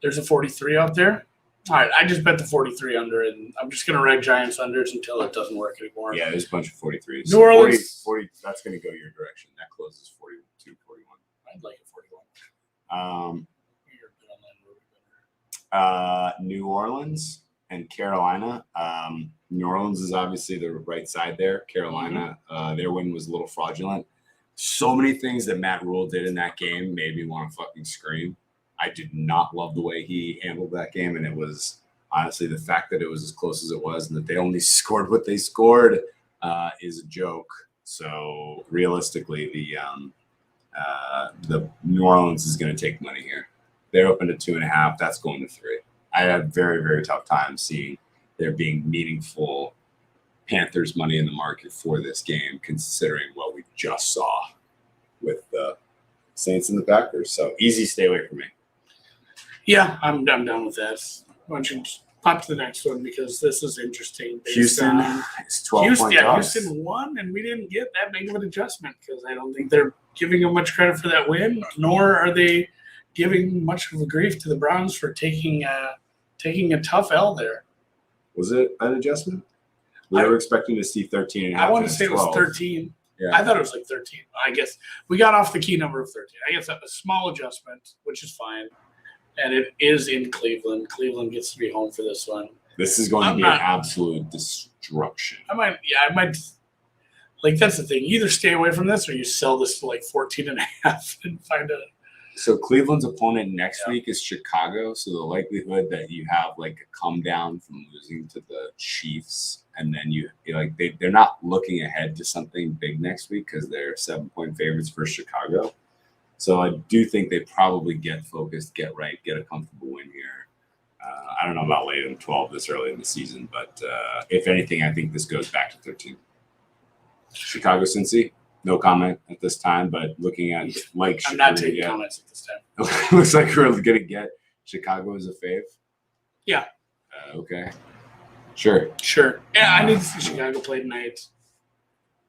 There's a 43 out there. All right, I just bet the 43 under, and I'm just going to ride Giants unders until it doesn't work anymore. Yeah, there's a bunch of 43s. New Orleans. 40, that's going to go your direction. That closes 42, 41. I'd like a 41. New Orleans and Carolina. New Orleans is obviously the right side there. Carolina, their win was a little fraudulent. So many things that Matt Rule did in that game made me want to fucking scream. I did not love the way he handled that game, and it was honestly the fact that it was as close as it was and that they only scored what they scored is a joke. So realistically, the New Orleans is going to take money here. They're open to 2.5. That's going to 3. I had very, very tough time seeing there being meaningful Panthers money in the market for this game, considering what we just saw with the Saints and the Packers. So easy, stay away from me. Yeah, I'm done with that. Why don't you pop to the next one because this is interesting. Houston is 12-point dogs. Houston won, and we didn't get that big of an adjustment because I don't think they're giving them much credit for that win, nor are they giving much of a grief to the Browns for taking a tough L there. Was it an adjustment? We were expecting to see 13.5. I want to say 12. It was 13. Yeah. I thought it was like 13. I guess we got off the key number of 13. I guess a small adjustment, whiwhich is fine. And it is in Cleveland. Cleveland gets to be home for this one. This is going to be an absolute destruction. I might. Like, that's the thing. You either stay away from this or you sell this to like 14.5 and find a. So Cleveland's opponent next week is Chicago. So the likelihood that you have like a come down from losing to the Chiefs, and then they're not looking ahead to something big next week because they're 7-point favorites for Chicago. So I do think they probably get focused, get right, get a comfortable win here. I don't know about later than 12 this early in the season, but if anything, I think this goes back to 13. Chicago, Cincy. No comment at this time, but looking at I'm not taking comments at this time. Looks like we're going to get Chicago as a fave. Yeah. Okay. Sure. Yeah, I need to see Chicago play tonight.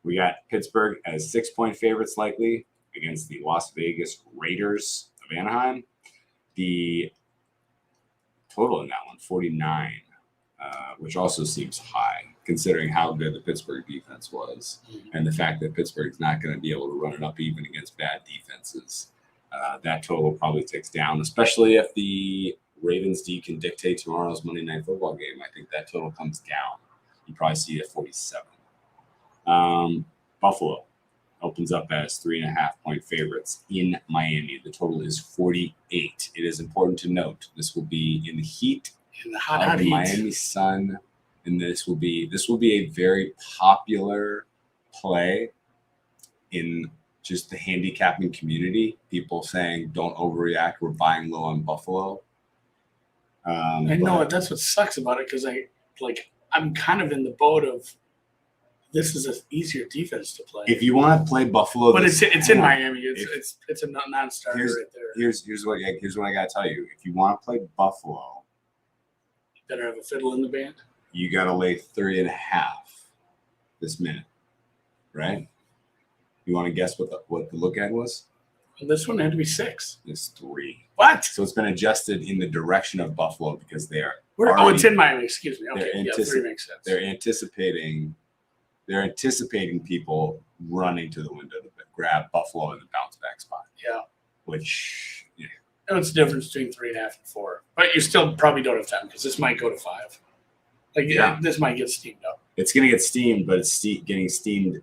We got Pittsburgh as 6-point favorites likely against the Las Vegas Raiders of Anaheim. The total in that one, 49, which also seems high considering how good the Pittsburgh defense was and the fact that Pittsburgh's not going to be able to run it up even against bad defenses. That total probably ticks down, especially if the Ravens D can dictate tomorrow's Monday Night Football game. I think that total comes down. You probably see it at 47. Buffalo opens up as 3.5-point favorites in Miami. The total is 48. It is important to note this will be in the heat in the hot heat. Miami sun, and this will be a very popular play in just the handicapping community. People saying don't overreact. We're buying low on Buffalo. I know that's what sucks about it because I'm kind of in the boat of this is an easier defense to play. If you want to play Buffalo, but it's in Miami. It's a non-starter right there. Here's what I gotta tell you. If you want to play Buffalo, you better have a fiddle in the band. You gotta lay 3.5 this minute, right? You want to guess what the look at was? Well, this one had to be 6. It's 3. What? So it's been adjusted in the direction of Buffalo because they are. It's in Miami. Excuse me. Okay, 3 makes sense. They're anticipating people running to the window to grab Buffalo in the bounce back spot. Yeah. Which, yeah. It's the difference between 3.5 and 4. But you still probably don't have time because this might go to 5. This might get steamed up. It's going to get steamed, but it's getting steamed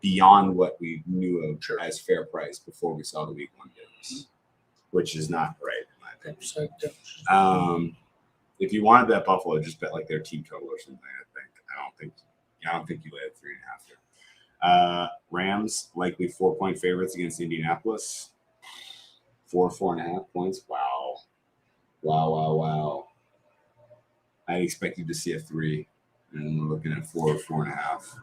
beyond what we knew of as fair price before we saw the week 1 games, which is not right, in my opinion. If you want to bet Buffalo, just bet their team total or something, I don't think you lay at 3.5 here. Rams likely 4-point favorites against Indianapolis. 4.5 points. Wow. I expected to see a 3, and we're looking at 4 or 4.5.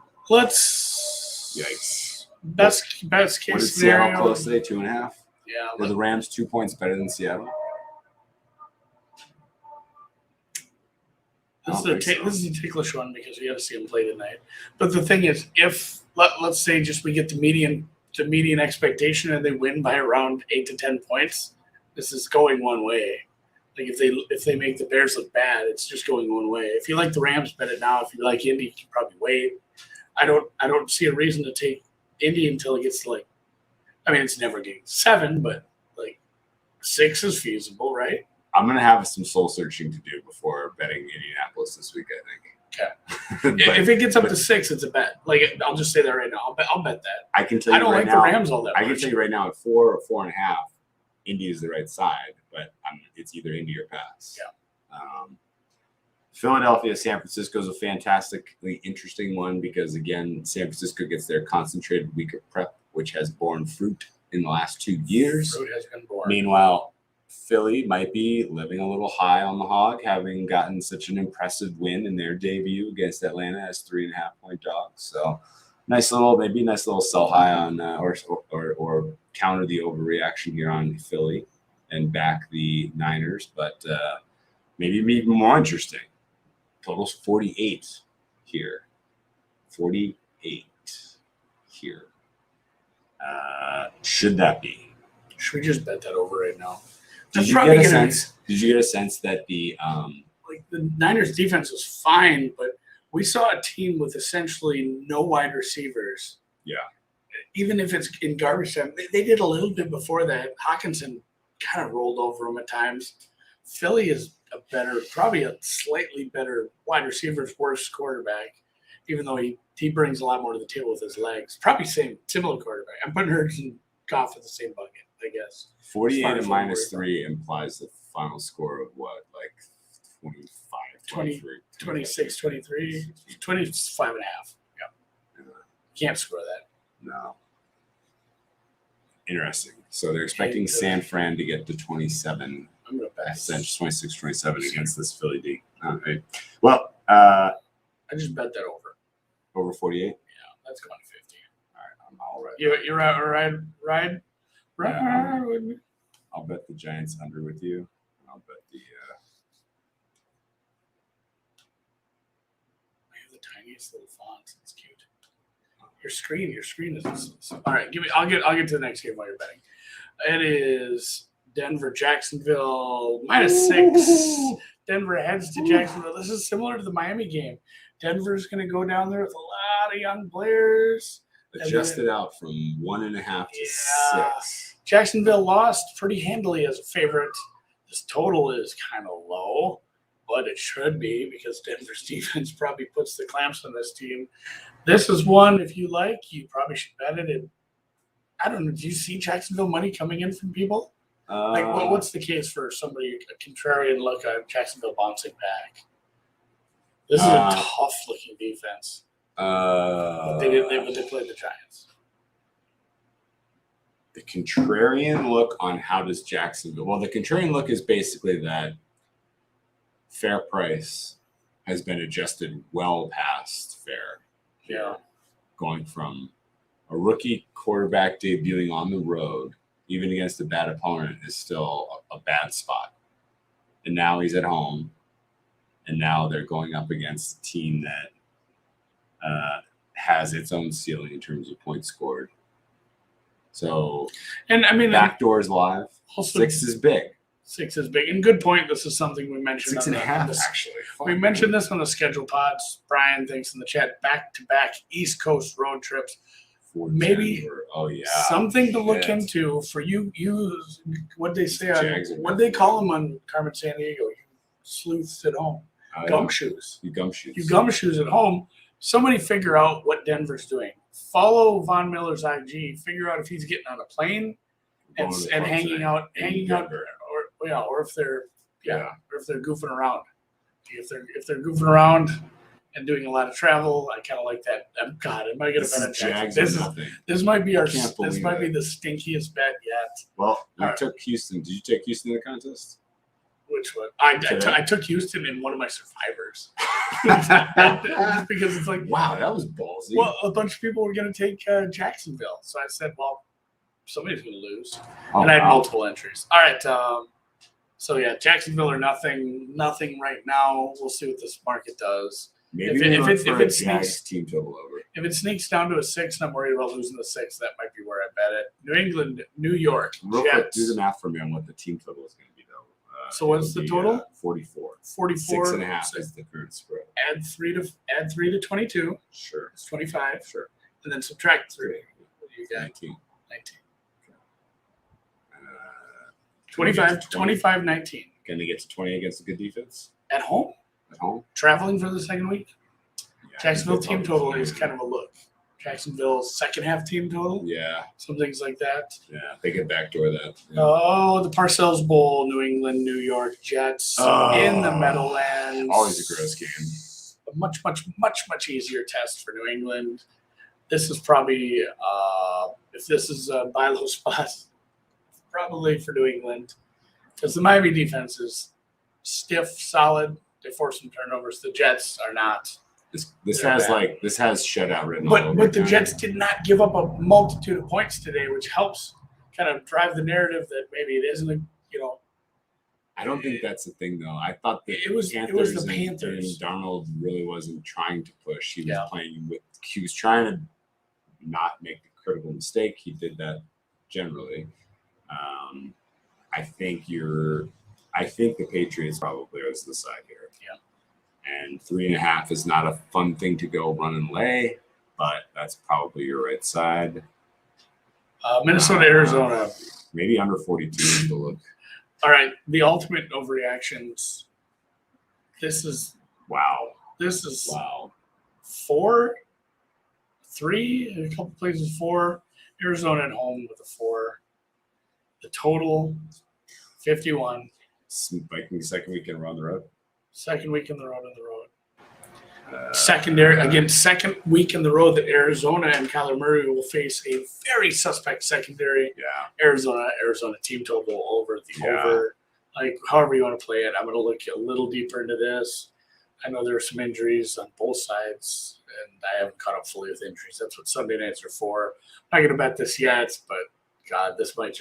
Yikes. Best case what did scenario. Seattle close today? 2.5. Yeah. Were the Rams 2 points better than Seattle? This is a ticklish one because we got to see him play tonight. But the thing is, if let's say just we get the median expectation and they win by around 8 to 10 points, this is going one way. If they make the Bears look bad, it's just going one way. If you like the Rams, bet it now. If you like Indy, you can probably wait. I don't see a reason to take Indy until it gets to it's never getting 7, but 6 is feasible, right? I'm going to have some soul searching to do before betting Indianapolis this week, I think. Okay. If it gets up to 6, it's a bet. I'll just say that right now. I'll bet that. I can tell you I don't right like now, the Rams all that much. I can tell you right now at 4 or 4.5, Indy is the right side, but it's either Indy or pass. Yeah. Philadelphia, San Francisco is a fantastically interesting one because, again, San Francisco gets their concentrated week of prep, which has borne fruit in the last 2 years. Fruit has been born. Meanwhile, Philly might be living a little high on the hog, having gotten such an impressive win in their debut against Atlanta as 3.5-point dogs. So nice little sell high on or counter the overreaction here on Philly and back the Niners, but maybe even more interesting. Total's 48 here. 48 here. Should that be? Should we just bet that over right now? Did you get a sense that the Niners defense was fine, but we saw a team with essentially no wide receivers. Yeah. Even if it's in garbage time, they did a little bit before that. Hawkinson kind of rolled over them at times. Philly is probably a slightly better wide receiver's worst quarterback, even though he brings a lot more to the table with his legs. Probably similar quarterback. I'm putting Hurts and Goff in the same bucket, I guess. 48 and -3 implies the final score of what, 25, 23, 26, 23, 25 and a half. Yeah. Can't score that. No. Interesting. So they're expecting San Fran to get to 27. I'm going to bet 26, 27 against this Philly D. Okay. Well, I just bet that over. Over 48? Yeah, that's going to 50. All right. I'll ride. You ride with me? I'll bet the Giants under with you. I'll bet the. I have the tiniest little font. It's cute. Your screen is all right. I'll get to the next game while you're betting. It is Denver Jacksonville -6. Denver heads to Jacksonville. This is similar to the Miami game. Denver's going to go down there with a lot of young players. Adjusted out from 1.5 to 6. Jacksonville lost pretty handily as a favorite. This total is kind of low, but it should be because Denver's defense probably puts the clamps on this team. This is one, if you like, you probably should bet it. And I don't know. Do you see Jacksonville money coming in from people? What's the case for somebody, a contrarian look at Jacksonville bouncing back? This is a tough-looking defense. But they played the Giants. The contrarian look on how does Jacksonville? Well, the contrarian look is basically that fair price has been adjusted well past fair. Yeah. Going from a rookie quarterback debuting on the road, even against a bad opponent, is still a bad spot. And now he's at home. And now they're going up against a team that has its own ceiling in terms of points scored. So, and I mean, backdoors live. Also, 6 is big. 6 is big. And good point. This is something we mentioned. 6.5, actually. We mentioned this on the schedule pods. Brian thinks in the chat, back-to-back East Coast road trips. Maybe something to look into for you. What they say what they call them on Carmen San Diego. You sleuths at home. Gumshoes. You gumshoes. You gumshoes at home. Somebody figure out what Denver's doing. Follow Von Miller's IG. Figure out if he's getting on a plane and hanging out, or if they're goofing around. If they're goofing around and doing a lot of travel, I kind of like that. God, am I going to bet on Jackson? This might be the stinkiest bet yet. Well, I took Houston. Did you take Houston in the contest? Which one? I took Houston in one of my survivors. Because it's like, wow, that was ballsy. Well, a bunch of people were going to take Jacksonville. So I said, well, somebody's going to lose. And I had multiple entries. All right. Jacksonville or nothing right now. We'll see what this market does. Maybe if it sneaks team total over. If it sneaks down to a 6 and I'm worried about losing the 6, that might be where I bet it. New England, New York. Real quick, do the math for me on what the team total is going to be, though. So what's the total? 44. 44. 6.5 is the current spread. Add 3 to 22. Sure. It's 25. Sure. And then subtract 3. What do you got? 19. 25, 19. Can they get to 20 against a good defense? At home? At home. Traveling for the second week? Yeah, Jacksonville team total is kind of a look. Jacksonville's second half team total? Yeah. Some things like that. Yeah, they can backdoor that. Yeah. Oh, the Parcells Bowl, New England, New York Jets in the Meadowlands. Always a gross game. A much easier test for New England. This is probably, if this is a buy low spot, probably for New England. Because the Miami defense is stiff, solid. They force some turnovers. The Jets are not. This has shutout written. But the Jets did not give up a multitude of points today, which helps kind of drive the narrative that maybe it isn't I don't think that's the thing, though. I thought that it was the Panthers. And Darnold really wasn't trying to push. He was playing with. He was trying to not make the critical mistake. He did that generally. I think the Patriots probably are the side here. Yeah. And 3.5 is not a fun thing to go run and lay, but that's probably your right side. Minnesota, Arizona. Maybe under 42 is the look. All right, the ultimate overreactions. This is wow. 4, 3, in a couple places 4. Arizona at home with a 4. The total 51. Vikings second week in a row on the road. Second week in the road on the road. Second week in the road that Arizona and Kyler Murray will face a very suspect secondary. Yeah. Arizona team total over over. Like however you want to play it. I'm going to look a little deeper into this. I know there are some injuries on both sides. and I haven't caught up fully with injuries. That's what Sunday nights are for. I'm not going to bet this yet, but God, this might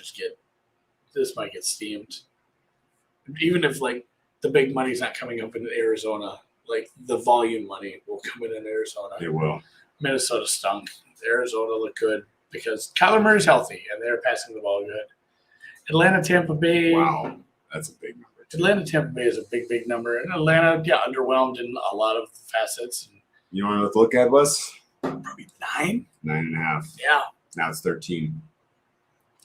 get steamed. Even if like the big money's not coming up in Arizona, like the volume money will come in Arizona. It will. Minnesota stunk. Arizona looked good because Kyler Murray's healthy and they're passing the ball good. Atlanta, Tampa Bay. Wow, that's a big number. Atlanta, Tampa Bay is a big, big number. And Atlanta, underwhelmed in a lot of facets. You know what the look at was? Probably 9. 9.5. Yeah. Now it's 13.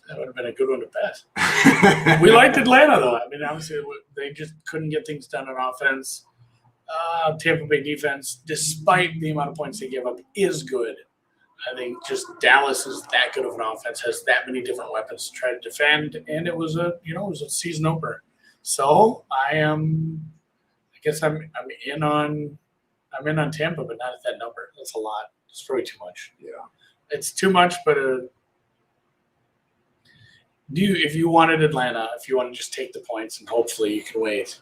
That would have been a good one to bet. We liked Atlanta, though. I mean, obviously, they just couldn't get things done on offense. Tampa Bay defense, despite the amount of points they give up, is good. I think just Dallas is that good of an offense, has that many different weapons to try to defend, and it was a season opener. So I'm in on Tampa, but not at that number. That's a lot. It's probably too much. Yeah, it's too much. But if you wanted Atlanta, if you want to just take the points and hopefully you can wait,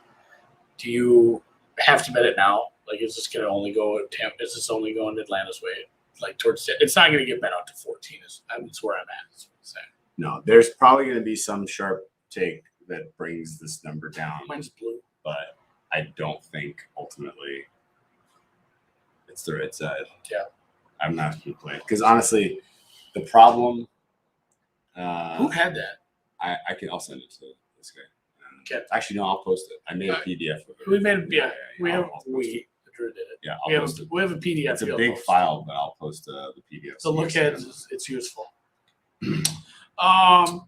do you have to bet it now? Like, is this going to only go at Tampa? Is this only going Atlanta's way? Like towards it's not going to get bet out to 14. That's where I'm at. That's what I'm saying. No, there's probably going to be some sharp take that brings this number down. Mine's blue, but I don't think ultimately it's the right side. Yeah, I'm not going to play it because honestly, the problem. Who had that? I'll send it to this guy. Okay. Actually, no, I'll post it. I made a PDF of it. We made it. Yeah, Drew did it. Yeah, we have a PDF. It's a big file, but I'll post the PDF. So look at it's useful.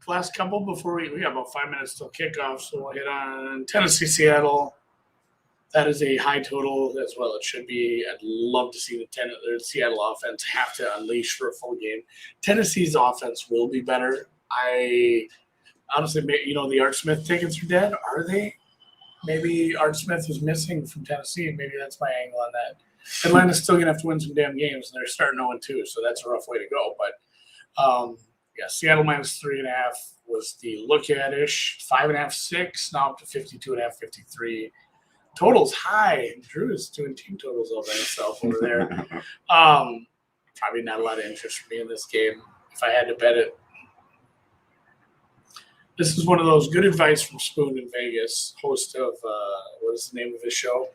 Last couple before we got about 5 minutes till kickoff, so we'll hit on Tennessee, Seattle. That is a high total as well. It should be. I'd love to see the Seattle offense have to unleash for a full game. Tennessee's offense will be better. I honestly, the Art Smith tickets are dead. Are they? Maybe Art Smith was missing from Tennessee. Maybe that's my angle on that. Atlanta's still going to have to win some damn games, and they're starting 0-2, so that's a rough way to go. But, Seattle minus 3.5 was the look-at-ish. 5.5, 6, now up to 52.5, 53. Total's high. Drew is doing team totals all by himself over there. Probably not a lot of interest for me in this game. If I had to bet it, this is one of those good advice from Spoon in Vegas, host of what is the name of his show?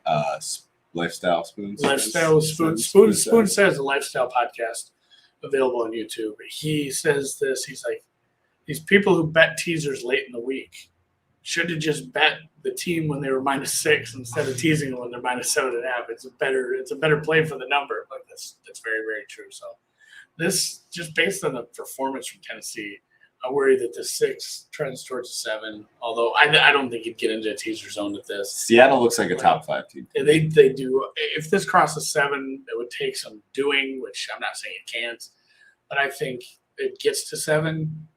Lifestyle Spoons. Lifestyle Spoon. Spoon says a lifestyle podcast available on YouTube. He says this. He's like, these people who bet teasers late in the week should have just bet the team when they were -6 instead of teasing them when they're -7.5. It's a better play for the number. But that's very, very true. So this just based on the performance from Tennessee. I worry that the 6 trends towards a 7, although I don't think you'd get into a teaser zone with this. Seattle looks like a top 5 team. They do. If this crosses 7, it would take some doing, which I'm not saying it can't, but I think it gets to 7.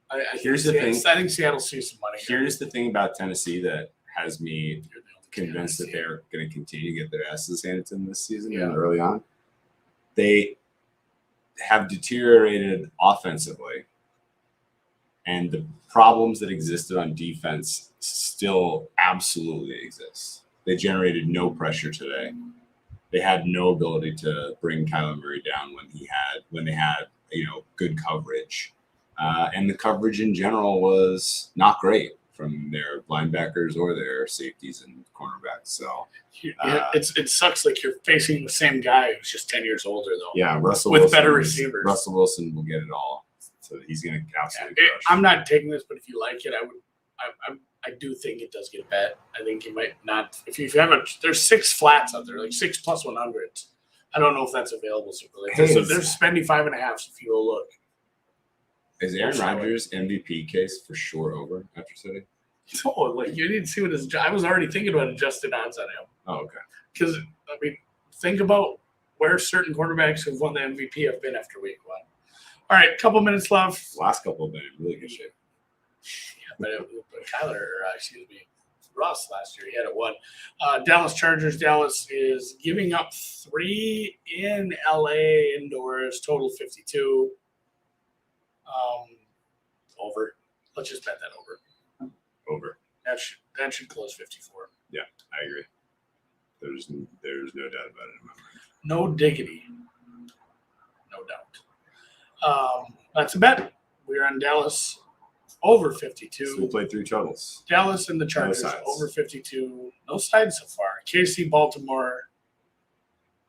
I think Seattle sees some money. Here's the thing about Tennessee that has me convinced that they're going to continue to get their asses handed to them this season and early on. They have deteriorated offensively. And the problems that existed on defense still absolutely exist. They generated no pressure today. They had no ability to bring Kyler Murray down when they had good coverage. And the coverage in general was not great from their linebackers or their safeties and cornerbacks. So it sucks like you're facing the same guy who's just 10 years older, though. Yeah, with better receivers. Russell Wilson will get it all. So he's going to absolutely crush. I'm not taking this, but if you like it, I do think it does get a bet. I think you might not. If you have there's 6 flats out there, like 6 plus 100s. I don't know if that's available. So there's spendy 5.5. So if you go look, is Aaron Rodgers' MVP case for sure over after City? Oh, like you need to see what his. I was already thinking about adjusted odds on him. Oh, okay. Because think about where certain quarterbacks who've won the MVP have been after week 1. All right, couple minutes left. Last couple have been in really good shape. Yeah, but Russ last year, he had it 1. Dallas Chargers. Dallas is giving up 3 in LA indoors, total 52. Over. Let's just bet that over. Over. That should close 54. Yeah, I agree. There's no doubt about it in my mind. No diggity. No doubt. That's a bet. We're on Dallas over 52. So we played 3 totals. Dallas and the Chargers over 52. No sides so far. KC, Baltimore.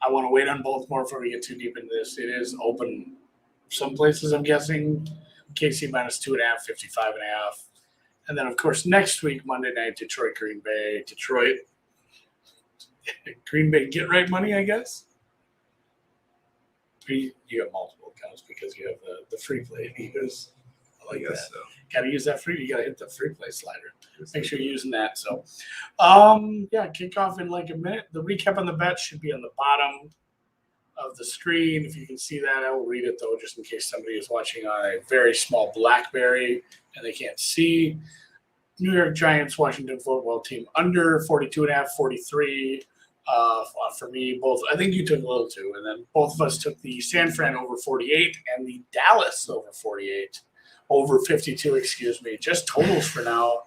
I want to wait on Baltimore before we get too deep into this. It is open some places, I'm guessing. KC minus 2.5, 55.5. And then, of course, next week, Monday night, Detroit, Green Bay. Detroit, Green Bay get right money, I guess. You have multiple accounts because you have the free play. I like that. So. Got to use that free. You got to hit the free play slider. Make sure you're using that. So, kickoff in like a minute. The recap on the bet should be on the bottom of the screen. If you can see that, I will read it though, just in case somebody is watching on a very small BlackBerry and they can't see. New York Giants, Washington football team under 42.5, 43. For me, both. I think you took a little too, and then both of us took the San Fran over 48 and the Dallas over 48. Over 52, excuse me. Just totals for now.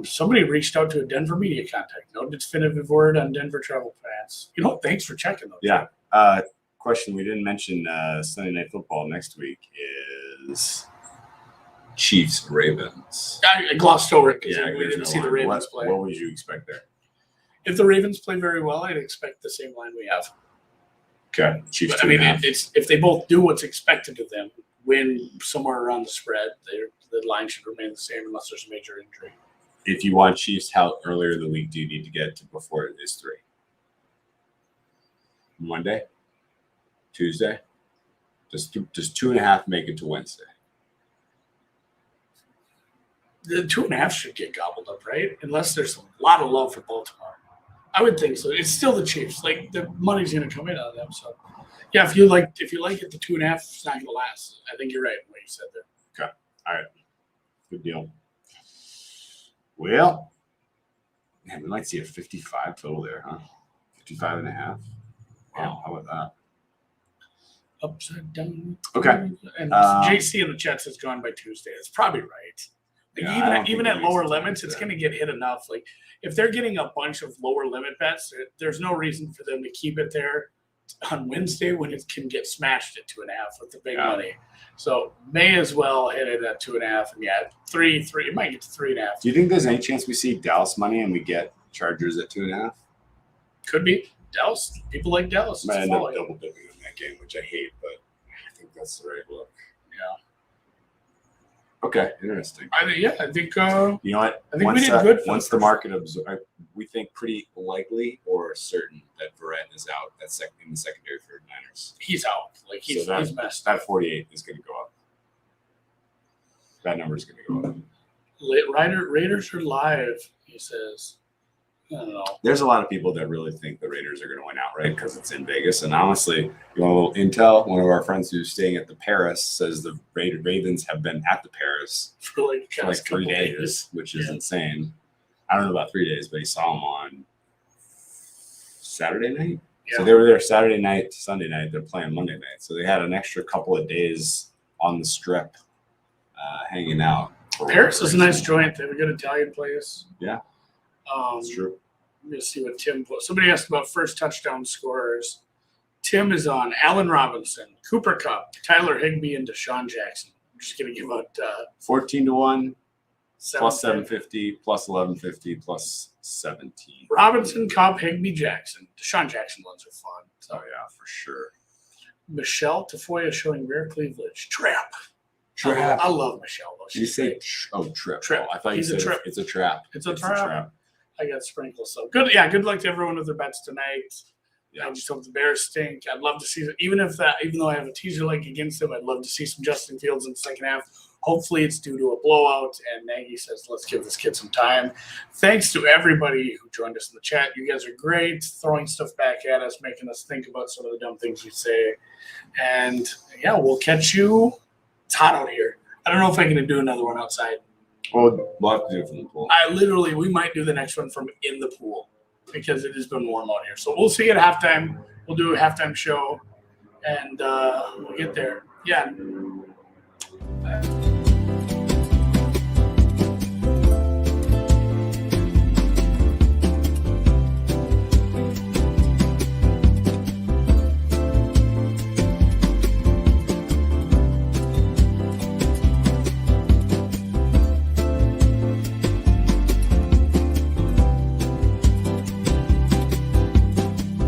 Somebody reached out to a Denver media contact. No definitive word on Denver travel plans. Thanks for checking those. Yeah. Question we didn't mention Sunday Night Football next week is Chiefs Ravens. I glossed over it because we didn't see the Ravens play. What would you expect there? If the Ravens play very well, I'd expect the same line we have. Okay. Chiefs. But, it's if they both do what's expected of them, win somewhere around the spread, the line should remain the same unless there's a major injury. If you want Chiefs, how earlier in the week do you need to get to before it is 3? Monday? Tuesday? Does 2.5 make it to Wednesday? The 2.5 should get gobbled up, right? Unless there's a lot of love for Baltimore. I would think so. It's still the Chiefs. Like, the money's going to come in on them. So, yeah, if you like it, the 2.5, it's not going to last. I think you're right in what you said there. Okay. All right. Good deal. Well, man, we might see a 55 total there, huh? 55.5. Wow, how about that? Upside down. Okay. And JC in the chat says gone by Tuesday. It's probably right. Like even at lower limits, it's going to get hit enough. Like if they're getting a bunch of lower limit bets, there's no reason for them to keep it there on Wednesday when it can get smashed at 2.5 with the big money. So may as well hit it at 2.5 and 3. It might get to 3.5. Do you think there's any chance we see Dallas money and we get Chargers at 2.5? Could be. Dallas. People like Dallas. Might end up double dipping in that game, which I hate, but I think that's the right look. Yeah. Okay, interesting. I think. You know what? I think we did good. Once the market we think pretty likely or certain that Verrett is out in the secondary for Niners. He's out. Like he's messed. That 48 is going to go up. That number is going to go up. Raiders are live. He says. I don't know. There's a lot of people that really think the Raiders are going to win outright because it's in Vegas. And honestly, you want a little intel? One of our friends who's staying at the Paris says the Ravens have been at the Paris for like 3 days, which is insane. I don't know about 3 days, but he saw them on Saturday night. Yeah. So they were there Saturday night to Sunday night. They're playing Monday night. So they had an extra couple of days on the strip hanging out. Paris is a nice joint. They have a good Italian place. Yeah. That's true. Let me see what Tim put. Somebody asked about first touchdown scorers. Tim is on Allen Robinson, Cooper Kupp, Tyler Higbee, and Deshaun Jackson. I'm just going to give out 14-1, plus 750, plus 1150, plus 17. Robinson, Kupp, Higbee, Jackson. Deshaun Jackson ones are fun. Oh, yeah, for sure. Michelle Tafoya showing rare cleavage. Trap. I love Michelle, though. Did you say trip? Trip. I thought you said trip. It's a trap. It's a trap. I got sprinkles. So good. Yeah, good luck to everyone with their bets tonight. Yeah. I just hope the Bears stink. I'd love to see even though I have a teaser leg against them, I'd love to see some Justin Fields in the second half. Hopefully it's due to a blowout. And Nagy says, let's give this kid some time. Thanks to everybody who joined us in the chat. You guys are great, throwing stuff back at us, making us think about some of the dumb things we say. And yeah, we'll catch you. It's hot out here. I don't know if I'm going to do another one outside. Well, we'll have to do it from the pool. We might do the next one from in the pool because it has been warm out here. So we'll see at halftime. We'll do a halftime show, and we'll get there. Yeah,